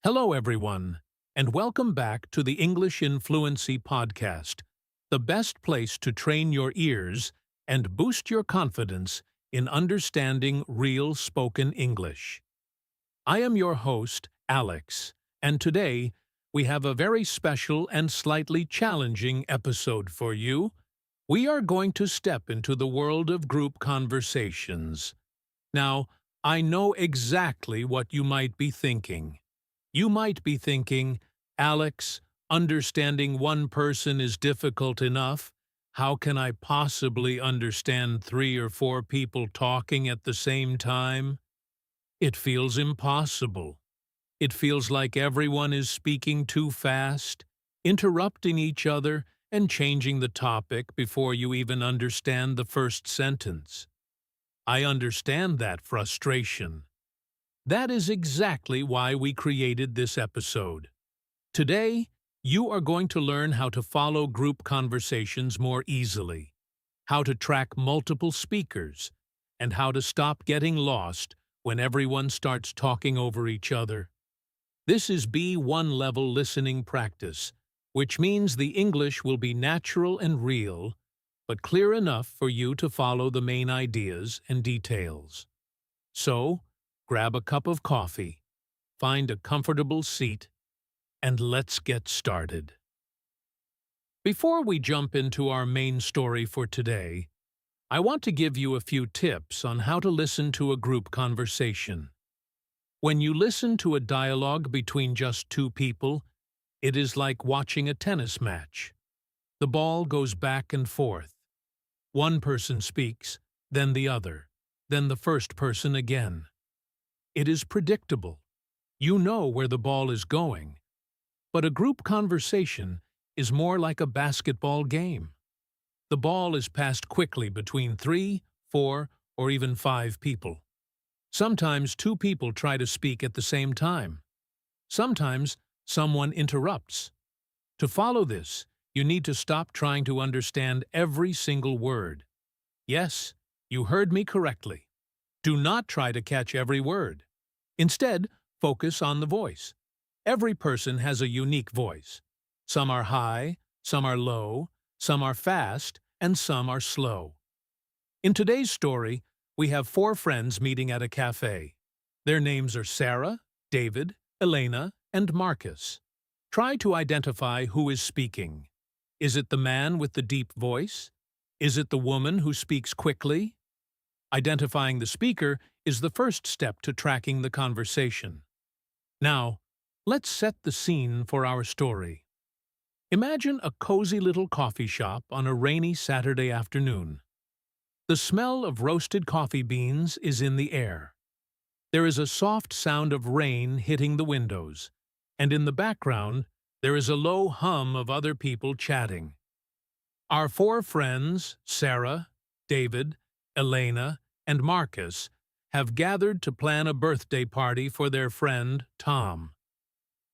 Hello, everyone, and welcome back to the English in Fluency podcast, the best place to train your ears and boost your confidence in understanding real spoken English. I am your host, Alex, and today we have a very special and slightly challenging episode for you. We are going to step into the world of group conversations. Now, I know exactly what you might be thinking. You might be thinking, Alex, understanding one person is difficult enough. How can I possibly understand 3 or 4 people talking at the same time? It feels impossible. It feels like everyone is speaking too fast, interrupting each other, and changing the topic before you even understand the first sentence. I understand that frustration. That is exactly why we created this episode. Today, you are going to learn how to follow group conversations more easily, how to track multiple speakers, and how to stop getting lost when everyone starts talking over each other. This is B1 level listening practice, which means the English will be natural and real, but clear enough for you to follow the main ideas and details. So, grab a cup of coffee, find a comfortable seat, and let's get started. Before we jump into our main story for today, I want to give you a few tips on how to listen to a group conversation. When you listen to a dialogue between just 2 people, it is like watching a tennis match. The ball goes back and forth. One person speaks, then the other, then the first person again. It is predictable. You know where the ball is going. But a group conversation is more like a basketball game. The ball is passed quickly between 3, 4, or even 5 people. Sometimes 2 people try to speak at the same time. Sometimes someone interrupts. To follow this, you need to stop trying to understand every single word. Yes, you heard me correctly. Do not try to catch every word. Instead, focus on the voice. Every person has a unique voice. Some are high, some are low, some are fast, and some are slow. In today's story, we have 4 friends meeting at a cafe. Their names are Sarah, David, Elena, and Marcus. Try to identify who is speaking. Is it the man with the deep voice? Is it the woman who speaks quickly? Identifying the speaker is the first step to tracking the conversation. Now, let's set the scene for our story. Imagine a cozy little coffee shop on a rainy Saturday afternoon. The smell of roasted coffee beans is in the air. There is a soft sound of rain hitting the windows, and in the background, there is a low hum of other people chatting. Our 4 friends, Sarah, David, Elena, and Marcus, have gathered to plan a birthday party for their friend, Tom.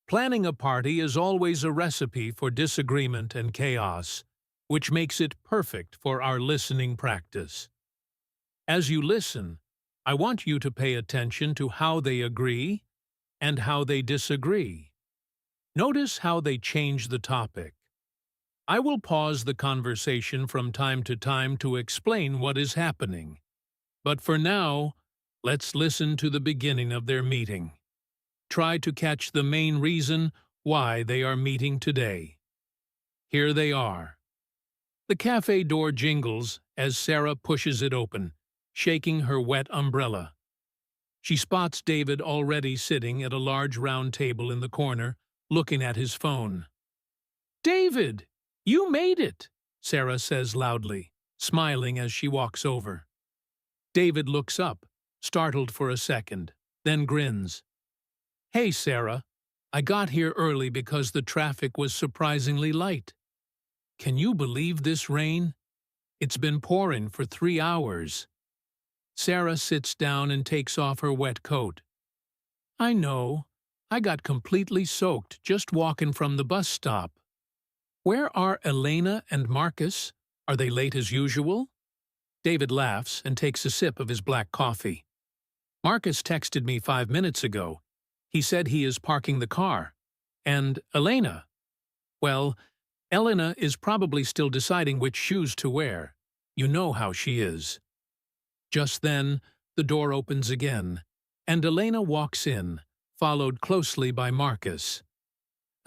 Planning a party is always a recipe for disagreement and chaos, which makes it perfect for our listening practice. As you listen, I want you to pay attention to how they agree and how they disagree. Notice how they change the topic. I will pause the conversation from time to time to explain what is happening. But for now, let's listen to the beginning of their meeting. Try to catch the main reason why they are meeting today. Here they are. The cafe door jingles as Sarah pushes it open, shaking her wet umbrella. She spots David already sitting at a large round table in the corner, looking at his phone. "David, you made it," Sarah says loudly, smiling as she walks over. David looks up, startled for a second, then grins. "Hey, Sarah, I got here early because the traffic was surprisingly light. Can you believe this rain? It's been pouring for 3 hours." Sarah sits down and takes off her wet coat. "I know. I got completely soaked just walking from the bus stop. Where are Elena and Marcus? Are they late as usual?" David laughs and takes a sip of his black coffee. "Marcus texted me 5 minutes ago. He said he is parking the car. And Elena? Well, Elena is probably still deciding which shoes to wear. You know how she is. Just then, the door opens again, and Elena walks in, followed closely by Marcus.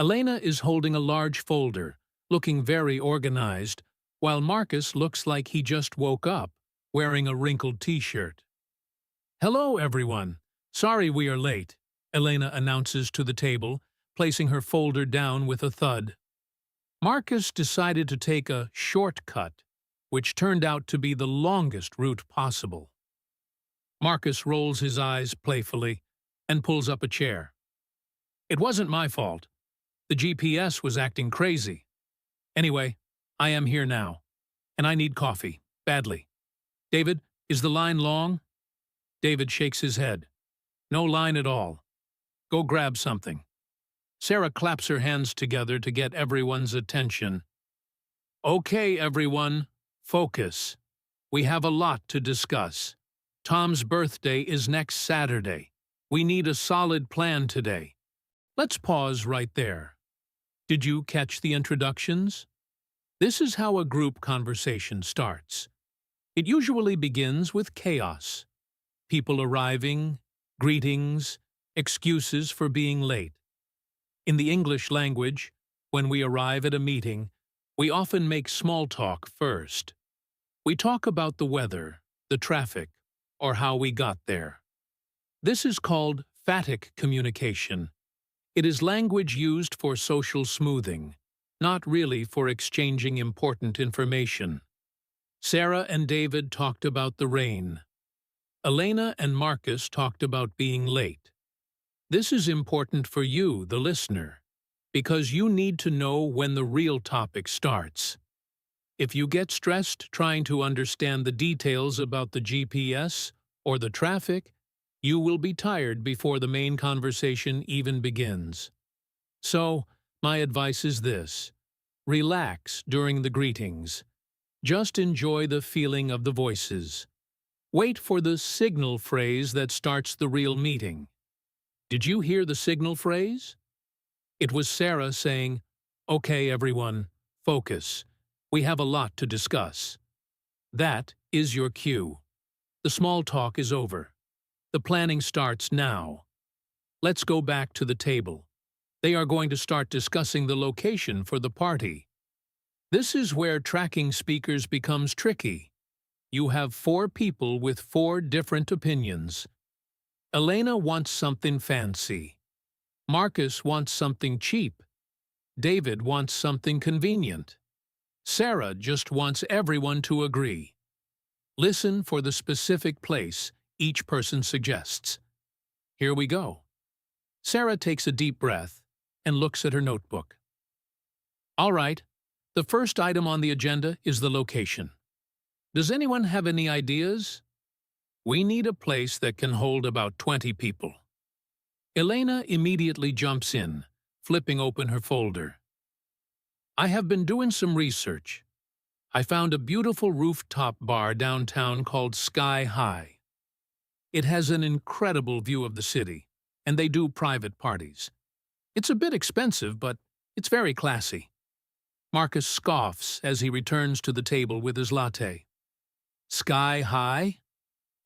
Elena is holding a large folder, looking very organized, while Marcus looks like he just woke up, wearing a wrinkled t-shirt. "Hello, everyone. Sorry we are late," Elena announces to the table, placing her folder down with a thud. Marcus decided to take a shortcut, which turned out to be the longest route possible. Marcus rolls his eyes playfully and pulls up a chair. "It wasn't my fault. The GPS was acting crazy. Anyway, I am here now, and I need coffee, badly. David, is the line long?" David shakes his head. "No line at all. Go grab something." Sarah claps her hands together to get everyone's attention. "Okay, everyone, focus. We have a lot to discuss. Tom's birthday is next Saturday. We need a solid plan today." Let's pause right there. Did you catch the introductions? This is how a group conversation starts. It usually begins with chaos. People arriving, greetings, excuses for being late. In the English language, when we arrive at a meeting, we often make small talk first. We talk about the weather, the traffic, or how we got there. This is called phatic communication. It is language used for social smoothing, not really for exchanging important information. Sarah and David talked about the rain. Elena and Marcus talked about being late. This is important for you, the listener, because you need to know when the real topic starts. If you get stressed trying to understand the details about the GPS or the traffic, you will be tired before the main conversation even begins. So, my advice is this: relax during the greetings. Just enjoy the feeling of the voices. Wait for the signal phrase that starts the real meeting. Did you hear the signal phrase? It was Sarah saying, "Okay, everyone, focus. We have a lot to discuss." That is your cue. The small talk is over. The planning starts now. Let's go back to the table. They are going to start discussing the location for the party. This is where tracking speakers becomes tricky. You have 4 people with 4 different opinions. Elena wants something fancy. Marcus wants something cheap. David wants something convenient. Sarah just wants everyone to agree. Listen for the specific place each person suggests. Here we go. Sarah takes a deep breath and looks at her notebook. All right, the first item on the agenda is the location. Does anyone have any ideas? We need a place that can hold about 20 people. Elena immediately jumps in, flipping open her folder. I have been doing some research. I found a beautiful rooftop bar downtown called Sky High. It has an incredible view of the city, and they do private parties. It's a bit expensive, but it's very classy. Marcus scoffs as he returns to the table with his latte. Sky High?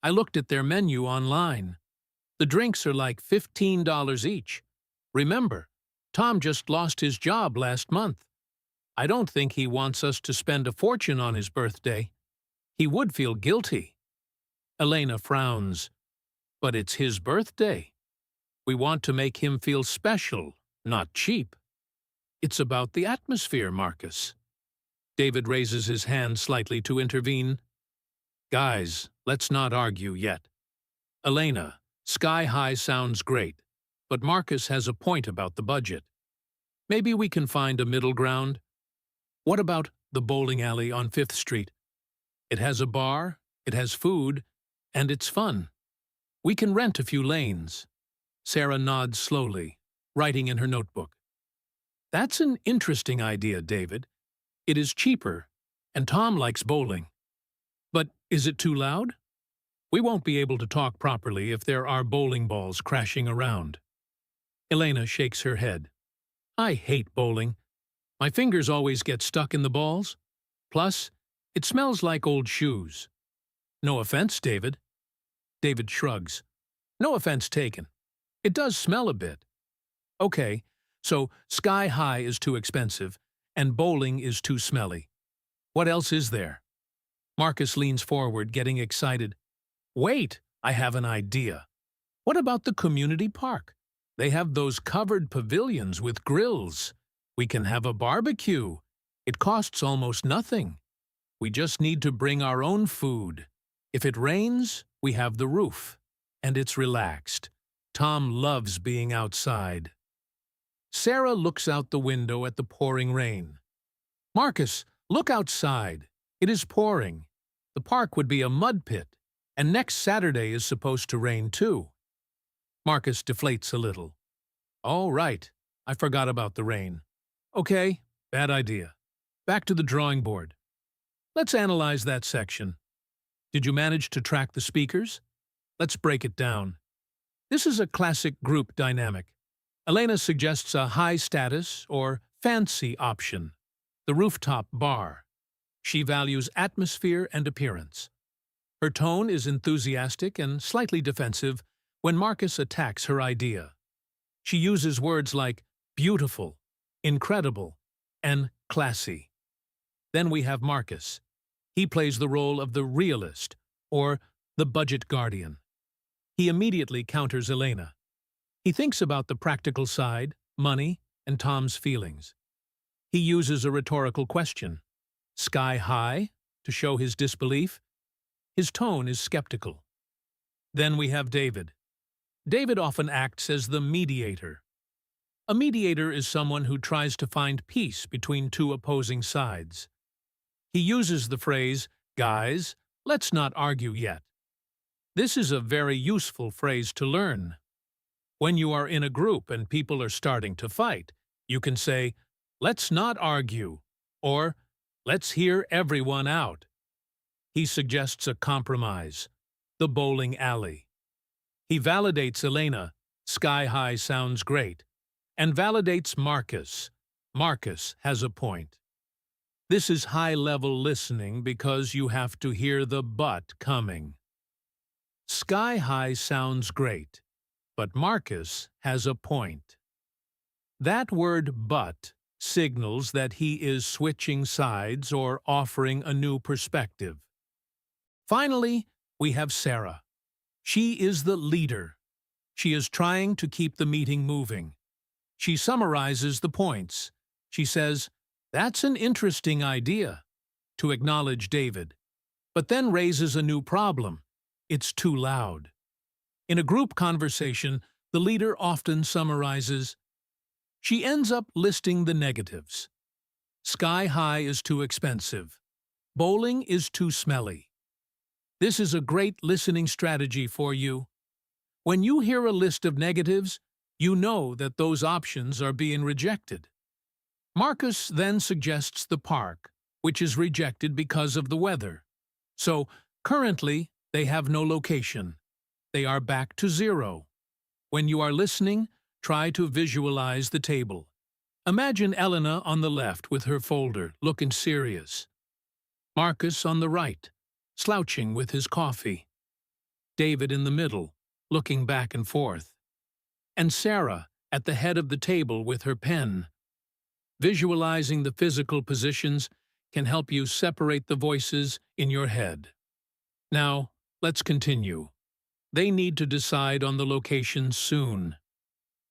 I looked at their menu online. The drinks are like $15 each. Remember, Tom just lost his job last month. I don't think he wants us to spend a fortune on his birthday. He would feel guilty. Elena frowns. But it's his birthday. We want to make him feel special, not cheap. It's about the atmosphere, Marcus. David raises his hand slightly to intervene. Guys, let's not argue yet. Elena, Sky High sounds great, but Marcus has a point about the budget. Maybe we can find a middle ground. What about the bowling alley on 5th Street? It has a bar, it has food, and it's fun. We can rent a few lanes. Sarah nods slowly, writing in her notebook. That's an interesting idea, David. It is cheaper, and Tom likes bowling. But is it too loud? We won't be able to talk properly if there are bowling balls crashing around. Elena shakes her head. I hate bowling. My fingers always get stuck in the balls. Plus, it smells like old shoes. No offense, David. David shrugs. No offense taken. It does smell a bit. Okay, so Sky High is too expensive, and bowling is too smelly. What else is there? Marcus leans forward, getting excited. Wait, I have an idea. What about the community park? They have those covered pavilions with grills. We can have a barbecue. It costs almost nothing. We just need to bring our own food. If it rains, we have the roof. And it's relaxed. Tom loves being outside. Sarah looks out the window at the pouring rain. Marcus, look outside. It is pouring. The park would be a mud pit, and next Saturday is supposed to rain too. Marcus deflates a little. Oh, right. I forgot about the rain. Okay, bad idea. Back to the drawing board. Let's analyze that section. Did you manage to track the speakers? Let's break it down. This is a classic group dynamic. Elena suggests a high-status or fancy option, the rooftop bar. She values atmosphere and appearance. Her tone is enthusiastic and slightly defensive when Marcus attacks her idea. She uses words like beautiful, incredible, and classy. Then we have Marcus. He plays the role of the realist, or the budget guardian. He immediately counters Elena. He thinks about the practical side, money, and Tom's feelings. He uses a rhetorical question, Sky High, to show his disbelief. His tone is skeptical. Then we have David. David often acts as the mediator. A mediator is someone who tries to find peace between two opposing sides. He uses the phrase, guys, let's not argue yet. This is a very useful phrase to learn. When you are in a group and people are starting to fight, you can say, let's not argue, or let's hear everyone out. He suggests a compromise, the bowling alley. He validates Elena, Sky High sounds great, and validates Marcus. Marcus has a point. This is high-level listening because you have to hear the but coming. Sky High sounds great, but Marcus has a point. That word but signals that he is switching sides or offering a new perspective. Finally, we have Sarah. She is the leader. She is trying to keep the meeting moving. She summarizes the points. She says, that's an interesting idea, to acknowledge David, but then raises a new problem. It's too loud. In a group conversation, the leader often summarizes. She ends up listing the negatives. Sky High is too expensive. Bowling is too smelly. This is a great listening strategy for you. When you hear a list of negatives, you know that those options are being rejected. Marcus then suggests the park, which is rejected because of the weather. So, currently, they have no location. They are back to zero. When you are listening, try to visualize the table. Imagine Elena on the left with her folder, looking serious. Marcus on the right, slouching with his coffee. David in the middle, looking back and forth. And Sarah at the head of the table with her pen. Visualizing the physical positions can help you separate the voices in your head. Now, let's continue. They need to decide on the location soon.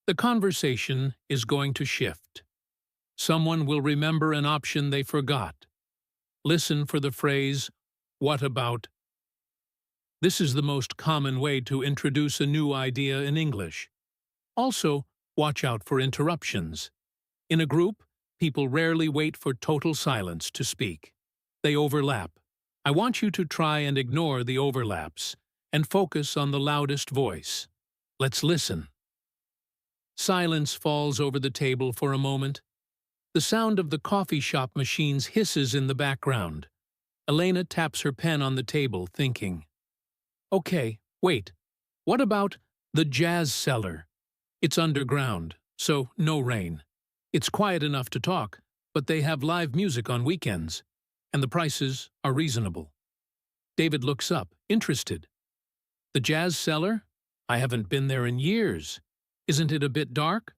The conversation is going to shift. Someone will remember an option they forgot. Listen for the phrase, what about? This is the most common way to introduce a new idea in English. Also, watch out for interruptions. In a group, people rarely wait for total silence to speak. They overlap. I want you to try and ignore the overlaps and focus on the loudest voice. Let's listen. Silence falls over the table for a moment. The sound of the coffee shop machines hisses in the background. Elena taps her pen on the table, thinking. Okay, wait. What about the jazz cellar? It's underground, so no rain. It's quiet enough to talk, but they have live music on weekends, and the prices are reasonable. David looks up, interested. The Jazz Cellar? I haven't been there in years. Isn't it a bit dark?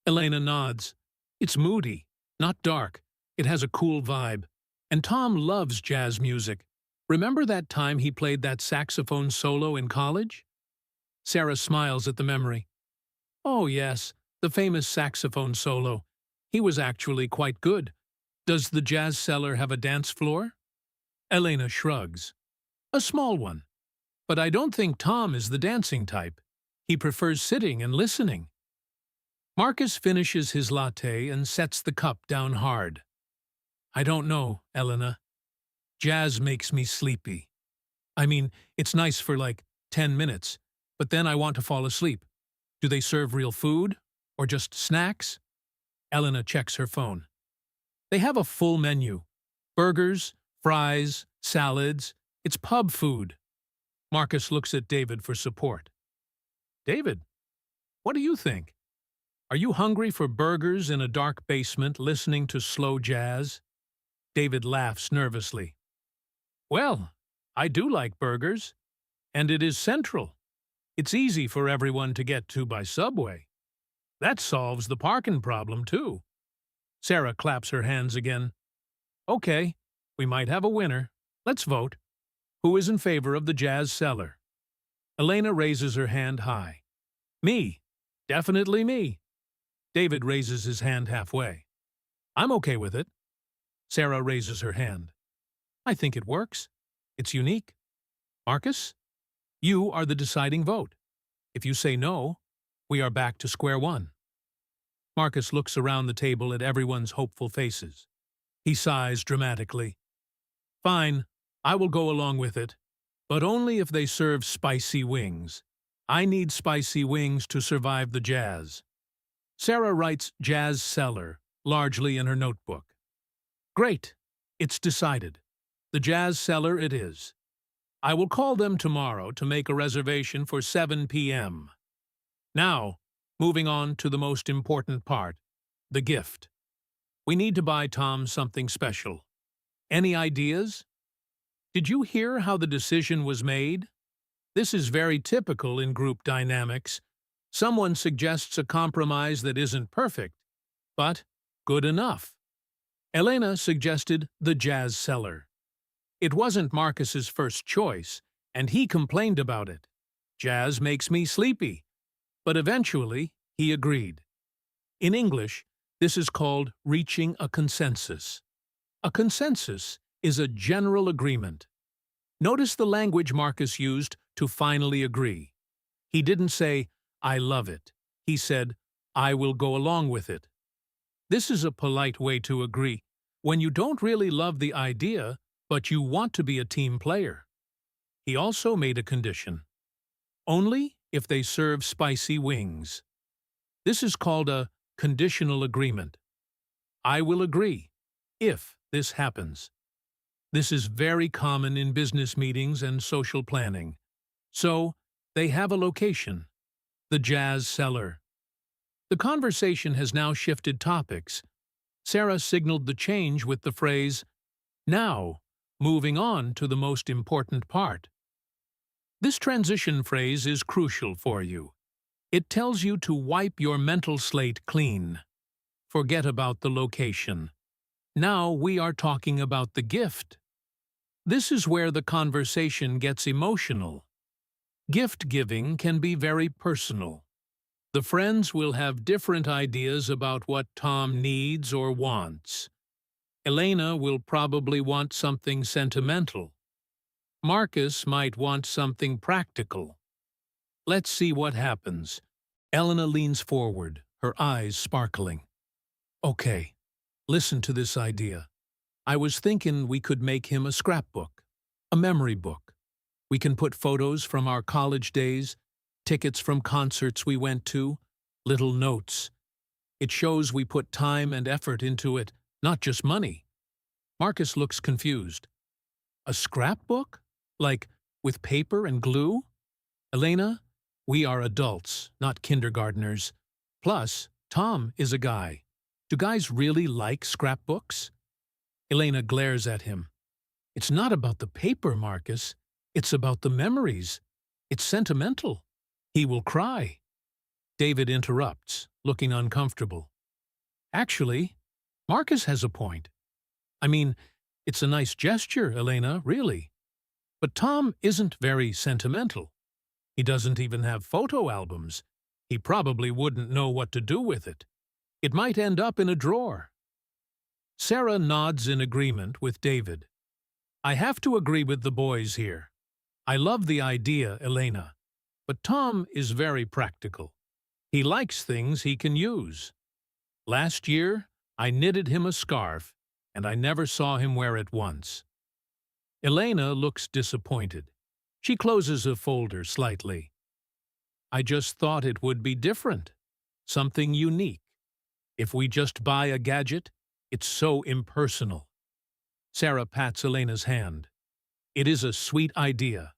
Elena nods. It's moody, not dark. It has a cool vibe. And Tom loves jazz music. Remember that time he played that saxophone solo in college? Sarah smiles at the memory. Oh yes, the famous saxophone solo. He was actually quite good. Does the Jazz Cellar have a dance floor? Elena shrugs. A small one. But I don't think Tom is the dancing type. He prefers sitting and listening. Marcus finishes his latte and sets the cup down hard. I don't know, Elena. Jazz makes me sleepy. I mean, it's nice for like 10 minutes, but then I want to fall asleep. Do they serve real food? Or just snacks? Elena checks her phone. They have a full menu. Burgers, fries, salads. It's pub food. Marcus looks at David for support. David, what do you think? Are you hungry for burgers in a dark basement listening to slow jazz? David laughs nervously. Well, I do like burgers, and it is central. It's easy for everyone to get to by subway. That solves the parking problem, too. Sarah claps her hands again. Okay, we might have a winner. Let's vote. Who is in favor of the Jazz Cellar? Elena raises her hand high. Me. Definitely me. David raises his hand halfway. I'm okay with it. Sarah raises her hand. I think it works. It's unique. Marcus, you are the deciding vote. If you say no, we are back to square one. Marcus looks around the table at everyone's hopeful faces. He sighs dramatically. Fine, I will go along with it, but only if they serve spicy wings. I need spicy wings to survive the jazz. Sarah writes Jazz Cellar largely in her notebook. Great, it's decided. The Jazz Cellar it is. I will call them tomorrow to make a reservation for 7 p.m. Now, moving on to the most important part, the gift. We need to buy Tom something special. Any ideas? Did you hear how the decision was made? This is very typical in group dynamics. Someone suggests a compromise that isn't perfect, but good enough. Elena suggested the Jazz Cellar. It wasn't Marcus's first choice, and he complained about it. Jazz makes me sleepy. But eventually, he agreed. In English, this is called reaching a consensus. A consensus is a general agreement. Notice the language Marcus used to finally agree. He didn't say, I love it. He said, I will go along with it. This is a polite way to agree when you don't really love the idea, but you want to be a team player. He also made a condition. Only if they serve spicy wings. This is called a conditional agreement. I will agree if this happens. This is very common in business meetings and social planning. So, they have a location, the Jazz Cellar. The conversation has now shifted topics. Sarah signaled the change with the phrase, now, moving on to the most important part. This transition phrase is crucial for you. It tells you to wipe your mental slate clean. Forget about the location. Now we are talking about the gift. This is where the conversation gets emotional. Gift giving can be very personal. The friends will have different ideas about what Tom needs or wants. Elena will probably want something sentimental. Marcus might want something practical. Let's see what happens. Elena leans forward, her eyes sparkling. Okay, listen to this idea. I was thinking we could make him a scrapbook, a memory book. We can put photos from our college days, tickets from concerts we went to, little notes. It shows we put time and effort into it, not just money. Marcus looks confused. A scrapbook? Like with paper and glue? Elena, We are adults, not kindergartners. Plus, Tom is a guy. Do guys really like scrapbooks? Elena glares at him. It's not about the paper, Marcus. It's about the memories. It's sentimental. He will cry. David interrupts, looking uncomfortable. Actually, Marcus has a point. I mean, it's a nice gesture, Elena, really. But Tom isn't very sentimental. He doesn't even have photo albums. He probably wouldn't know what to do with it. It might end up in a drawer. Sarah nods in agreement with David. I have to agree with the boys here. I love the idea, Elena. But Tom is very practical. He likes things he can use. Last year, I knitted him a scarf, and I never saw him wear it once. Elena looks disappointed. She closes a folder slightly. I just thought it would be different. Something unique. If we just buy a gadget, it's so impersonal. Sarah pats Elena's hand. It is a sweet idea.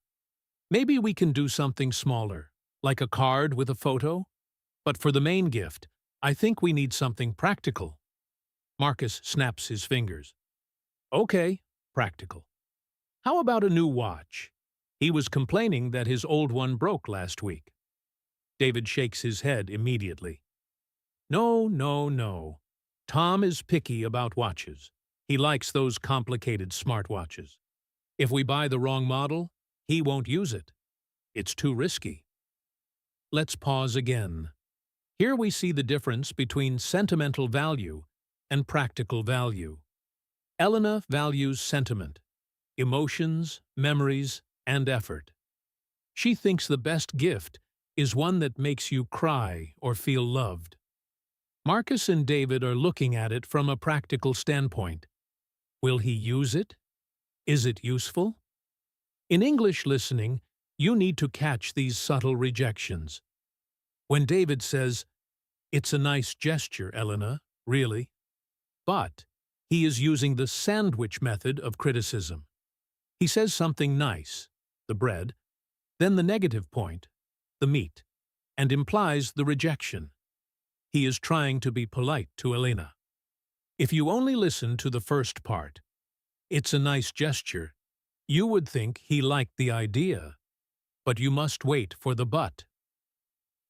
Maybe we can do something smaller, like a card with a photo? But for the main gift, I think we need something practical. Marcus snaps his fingers. Okay, practical. How about a new watch? He was complaining that his old one broke last week. David shakes his head immediately. No, no, no. Tom is picky about watches. He likes those complicated smartwatches. If we buy the wrong model, he won't use it. It's too risky. Let's pause again. Here we see the difference between sentimental value and practical value. Elena values sentiment, emotions, memories, and effort. She thinks the best gift is one that makes you cry or feel loved. Marcus and David are looking at it from a practical standpoint. Will he use it? Is it useful? In English listening, you need to catch these subtle rejections. When David says, "It's a nice gesture, Elena, really," but he is using the sandwich method of criticism. He says something nice, the bread, then the negative point, the meat, and implies the rejection. He is trying to be polite to Elena. If you only listen to the first part, "It's a nice gesture," you would think he liked the idea, but you must wait for the but.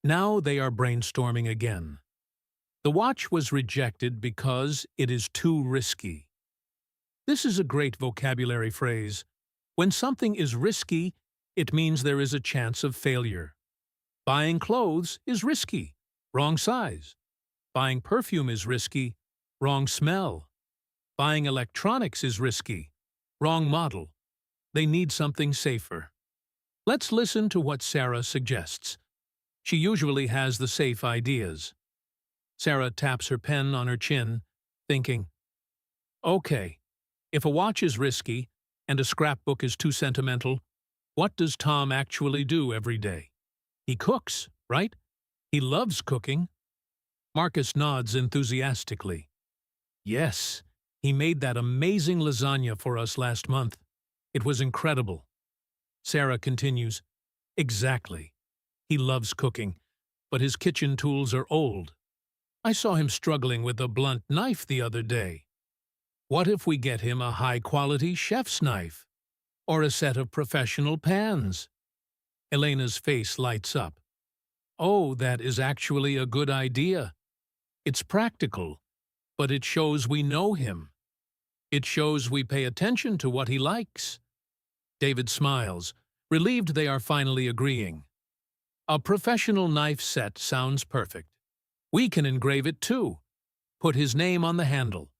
Now they are brainstorming again. The watch was rejected because it is too risky. This is a great vocabulary phrase. When something is risky, it means there is a chance of failure. Buying clothes is risky. Wrong size. Buying perfume is risky. Wrong smell. Buying electronics is risky. Wrong model. They need something safer. Let's listen to what Sarah suggests. She usually has the safe ideas. Sarah taps her pen on her chin, thinking, okay, if a watch is risky and a scrapbook is too sentimental, what does Tom actually do every day? He cooks, right? He loves cooking. Marcus nods enthusiastically. Yes, he made that amazing lasagna for us last month. It was incredible. Sarah continues, exactly. He loves cooking, but his kitchen tools are old. I saw him struggling with a blunt knife the other day. What if we get him a high-quality chef's knife? Or a set of professional pans? Elena's face lights up. Oh, that is actually a good idea. It's practical, but it shows we know him. It shows we pay attention to what he likes. David smiles, relieved they are finally agreeing. A professional knife set sounds perfect. We can engrave it too. Put his name on the handle.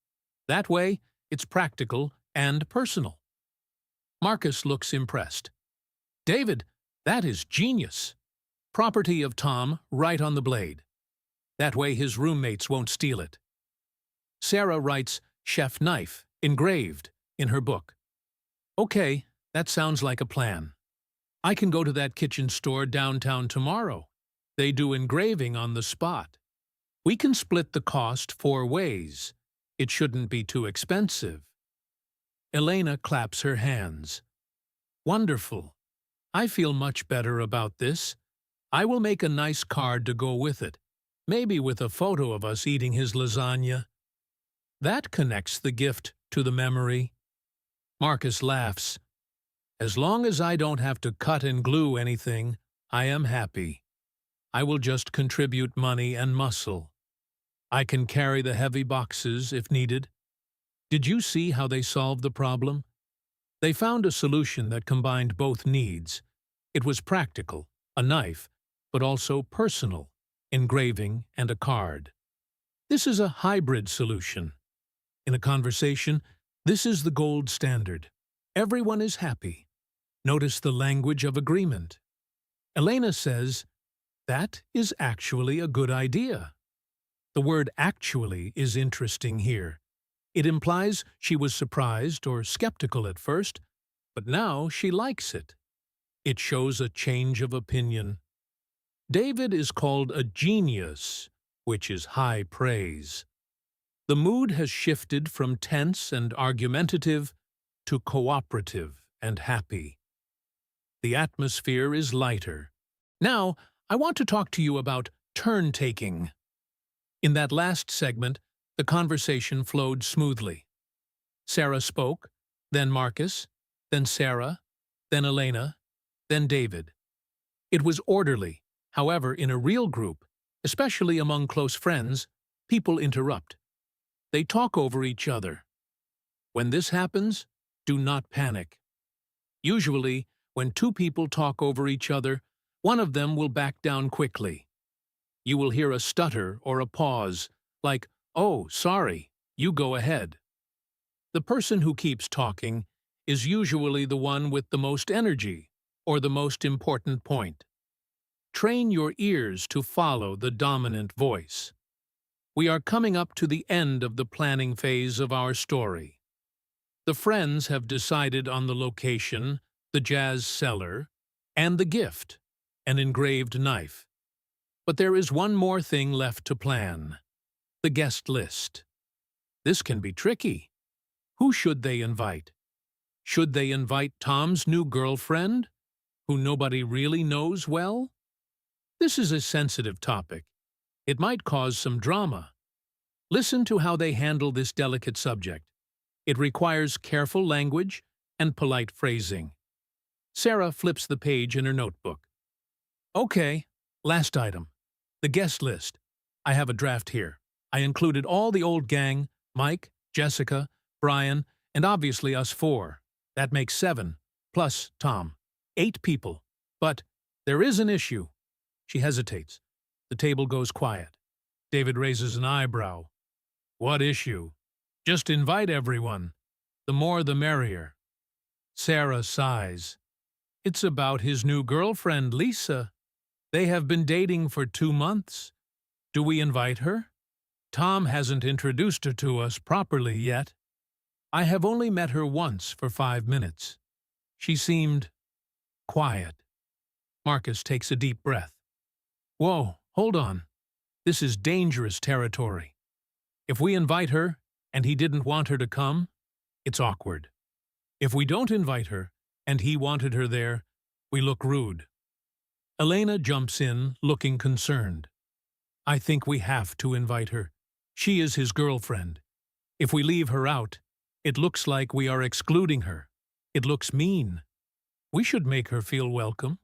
That way, it's practical and personal. Marcus looks impressed. David, that is genius. Property of Tom right on the blade. That way his roommates won't steal it. Sarah writes chef knife, engraved, in her book. Okay, that sounds like a plan. I can go to that kitchen store downtown tomorrow. They do engraving on the spot. We can split the cost 4 ways. It shouldn't be too expensive. Elena claps her hands. Wonderful. I feel much better about this. I will make a nice card to go with it, maybe with a photo of us eating his lasagna. That connects the gift to the memory. Marcus laughs. As long as I don't have to cut and glue anything, I am happy. I will just contribute money and muscle. I can carry the heavy boxes if needed. Did you see how they solved the problem? They found a solution that combined both needs. It was practical, a knife, but also personal, engraving and a card. This is a hybrid solution. In a conversation, this is the gold standard. Everyone is happy. Notice the language of agreement. Elena says, "That is actually a good idea." The word "actually" is interesting here. It implies she was surprised or skeptical at first, but now she likes it. It shows a change of opinion. David is called a genius, which is high praise. The mood has shifted from tense and argumentative to cooperative and happy. The atmosphere is lighter. Now, I want to talk to you about turn-taking. In that last segment, the conversation flowed smoothly. Sarah spoke, then Marcus, then Sarah, then Elena, then David. It was orderly. However, in a real group, especially among close friends, people interrupt. They talk over each other. When this happens, do not panic. Usually, when two people talk over each other, one of them will back down quickly. You will hear a stutter or a pause, like, "Oh, sorry, you go ahead." The person who keeps talking is usually the one with the most energy or the most important point. Train your ears to follow the dominant voice. We are coming up to the end of the planning phase of our story. The friends have decided on the location, the jazz cellar, and the gift, an engraved knife. But there is one more thing left to plan: the guest list. This can be tricky. Who should they invite? Should they invite Tom's new girlfriend, who nobody really knows well? This is a sensitive topic. It might cause some drama. Listen to how they handle this delicate subject. It requires careful language and polite phrasing. Sarah flips the page in her notebook. Okay, last item. The guest list. I have a draft here. I included all the old gang, Mike, Jessica, Brian, and obviously us four. That makes 7, plus Tom. 8 people. But there is an issue. She hesitates. The table goes quiet. David raises an eyebrow. What issue? Just invite everyone. The more the merrier. Sarah sighs. It's about his new girlfriend, Lisa. They have been dating for 2 months. Do we invite her? Tom hasn't introduced her to us properly yet. I have only met her once for 5 minutes. She seemed quiet. Marcus takes a deep breath. Whoa, hold on. This is dangerous territory. If we invite her, and he didn't want her to come, it's awkward. If we don't invite her, and he wanted her there, we look rude. Elena jumps in, looking concerned. I think we have to invite her. She is his girlfriend. If we leave her out, it looks like we are excluding her. It looks mean. We should make her feel welcome.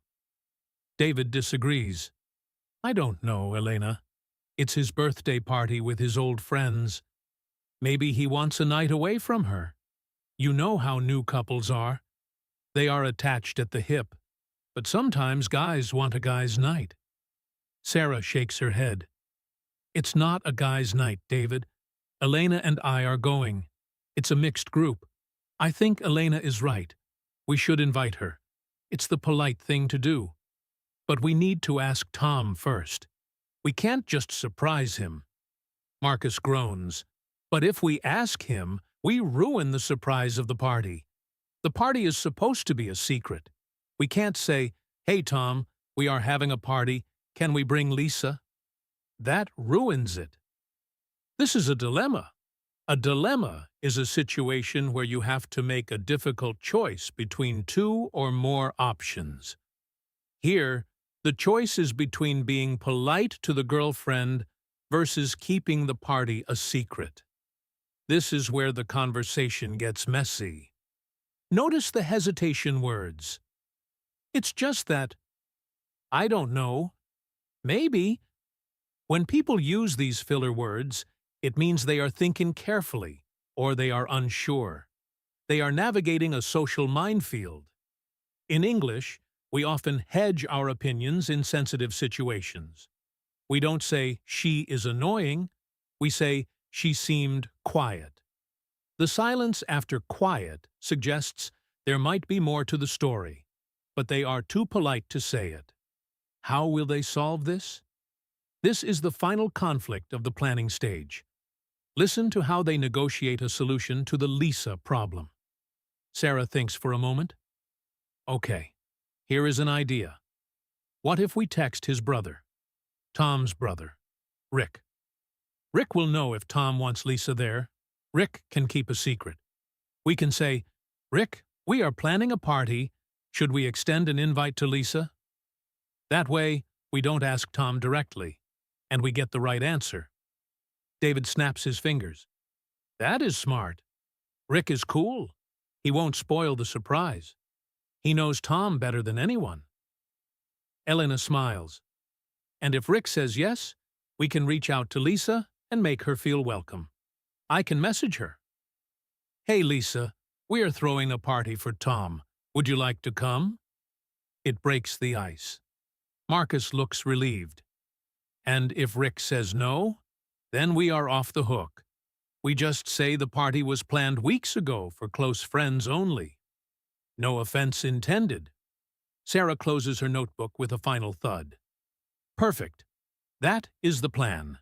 David disagrees. I don't know, Elena. It's his birthday party with his old friends. Maybe he wants a night away from her. You know how new couples are. They are attached at the hip. But sometimes guys want a guy's night. Sarah shakes her head. It's not a guy's night, David. Elena and I are going. It's a mixed group. I think Elena is right. We should invite her. It's the polite thing to do. But we need to ask Tom first. We can't just surprise him. Marcus groans. But if we ask him, we ruin the surprise of the party. The party is supposed to be a secret. We can't say, hey Tom, we are having a party. Can we bring Lisa? That ruins it. This is a dilemma. A dilemma is a situation where you have to make a difficult choice between 2 or more options. Here, The choice is between being polite to the girlfriend versus keeping the party a secret. This is where the conversation gets messy. Notice the hesitation words. It's just that, I don't know, maybe. When people use these filler words, it means they are thinking carefully or they are unsure. They are navigating a social minefield. In English, we often hedge our opinions in sensitive situations. We don't say, she is annoying. We say, she seemed quiet. The silence after quiet suggests there might be more to the story, but they are too polite to say it. How will they solve this? This is the final conflict of the planning stage. Listen to how they negotiate a solution to the Lisa problem. Sarah thinks for a moment. Okay, here is an idea. What if we text his brother, Tom's brother, Rick? Rick will know if Tom wants Lisa there. Rick can keep a secret. We can say, Rick, we are planning a party. Should we extend an invite to Lisa? That way, we don't ask Tom directly, and we get the right answer. David snaps his fingers. That is smart. Rick is cool. He won't spoil the surprise. He knows Tom better than anyone. Elena smiles. And if Rick says yes, we can reach out to Lisa and make her feel welcome. I can message her. Hey Lisa, we are throwing a party for Tom. Would you like to come? It breaks the ice. Marcus looks relieved. And if Rick says no, then we are off the hook. We just say the party was planned weeks ago for close friends only. No offense intended. Sarah closes her notebook with a final thud. Perfect. That is the plan.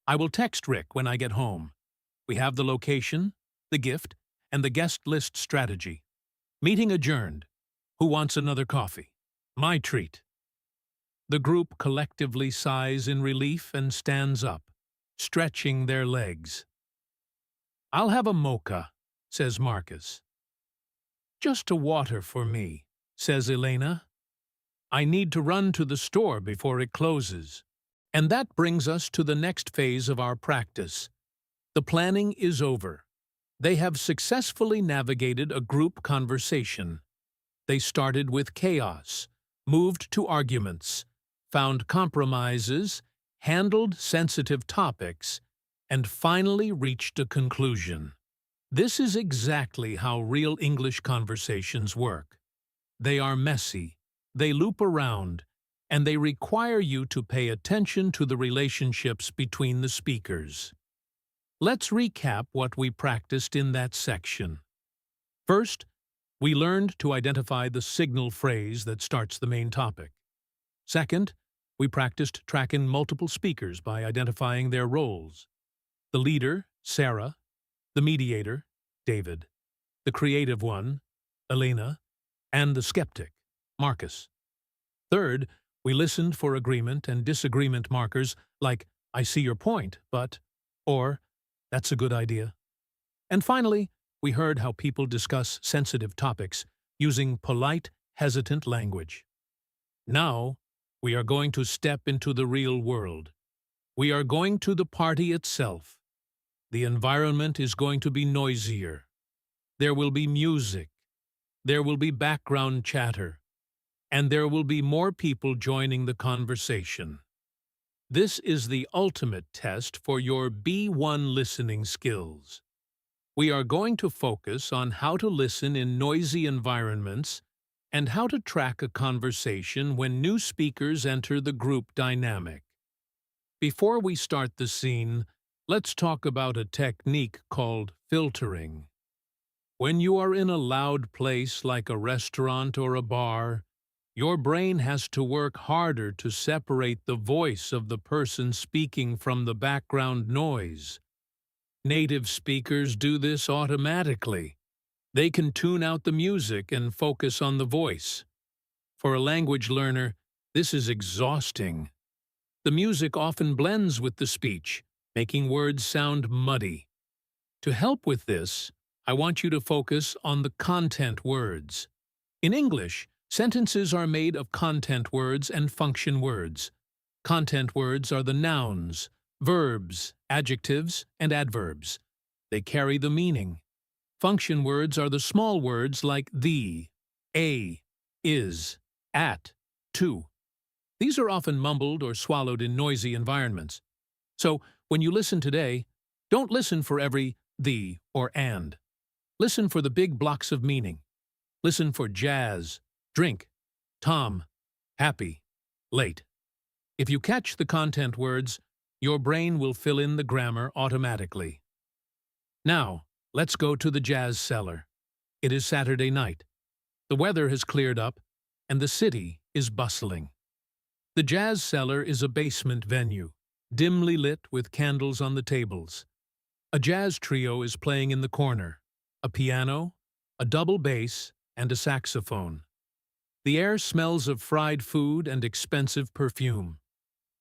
I will text Rick when I get home. We have the location, the gift, and the guest list strategy. Meeting adjourned. Who wants another coffee? My treat. The group collectively sighs in relief and stands up, stretching their legs. I'll have a mocha, says Marcus. Just a water for me, says Elena. I need to run to the store before it closes. And that brings us to the next phase of our practice. The planning is over. They have successfully navigated a group conversation. They started with chaos, moved to arguments, found compromises, handled sensitive topics, and finally reached a conclusion. This is exactly how real English conversations work. They are messy, they loop around, and they require you to pay attention to the relationships between the speakers. Let's recap what we practiced in that section. First, we learned to identify the signal phrase that starts the main topic. Second, we practiced tracking multiple speakers by identifying their roles. The leader, Sarah, the mediator, David, the creative one, Elena, and the skeptic, Marcus. Third, we listened for agreement and disagreement markers like, I see your point, but, or, that's a good idea. And finally, we heard how people discuss sensitive topics using polite, hesitant language. Now, we are going to step into the real world. We are going to the party itself. The environment is going to be noisier. There will be music. There will be background chatter. And there will be more people joining the conversation. This is the ultimate test for your B1 listening skills. We are going to focus on how to listen in noisy environments and how to track a conversation when new speakers enter the group dynamic. Before we start the scene, let's talk about a technique called filtering. When you are in a loud place like a restaurant or a bar, your brain has to work harder to separate the voice of the person speaking from the background noise. Native speakers do this automatically. They can tune out the music and focus on the voice. For a language learner, this is exhausting. The music often blends with the speech, making words sound muddy. To help with this, I want you to focus on the content words. In English, Sentences are made of content words and function words. Content words are the nouns, verbs, adjectives, and adverbs. They carry the meaning. Function words are the small words like the, a, is, at, to. These are often mumbled or swallowed in noisy environments. So, when you listen today, don't listen for every the or and. Listen for the big blocks of meaning. Listen for jazz, drink, Tom, happy, late. If you catch the content words, your brain will fill in the grammar automatically. Now, let's go to the jazz cellar. It is Saturday night. The weather has cleared up, and the city is bustling. The jazz cellar is a basement venue, dimly lit with candles on the tables. A jazz trio is playing in the corner, a piano, a double bass, and a saxophone. The air smells of fried food and expensive perfume.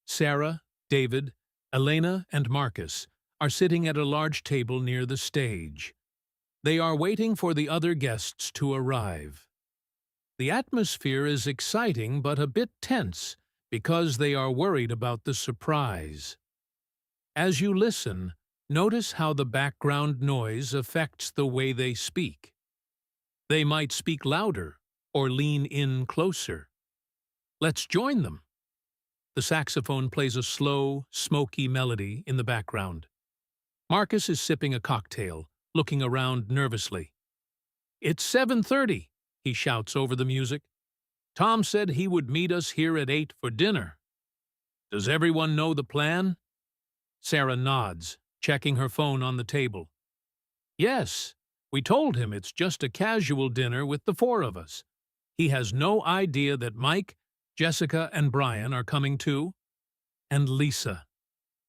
Sarah, David, Elena, and Marcus are sitting at a large table near the stage. They are waiting for the other guests to arrive. The atmosphere is exciting but a bit tense because they are worried about the surprise. As you listen, notice how the background noise affects the way they speak. They might speak louder or lean in closer. Let's join them. The saxophone plays a slow, smoky melody in the background. Marcus is sipping a cocktail, looking around nervously. "It's 7:30, he shouts over the music. "Tom said he would meet us here at 8 for dinner. Does everyone know the plan?" Sarah nods, checking her phone on the table. "Yes, we told him it's just a casual dinner with the four of us. He has no idea that Mike, Jessica, and Brian are coming too. And Lisa."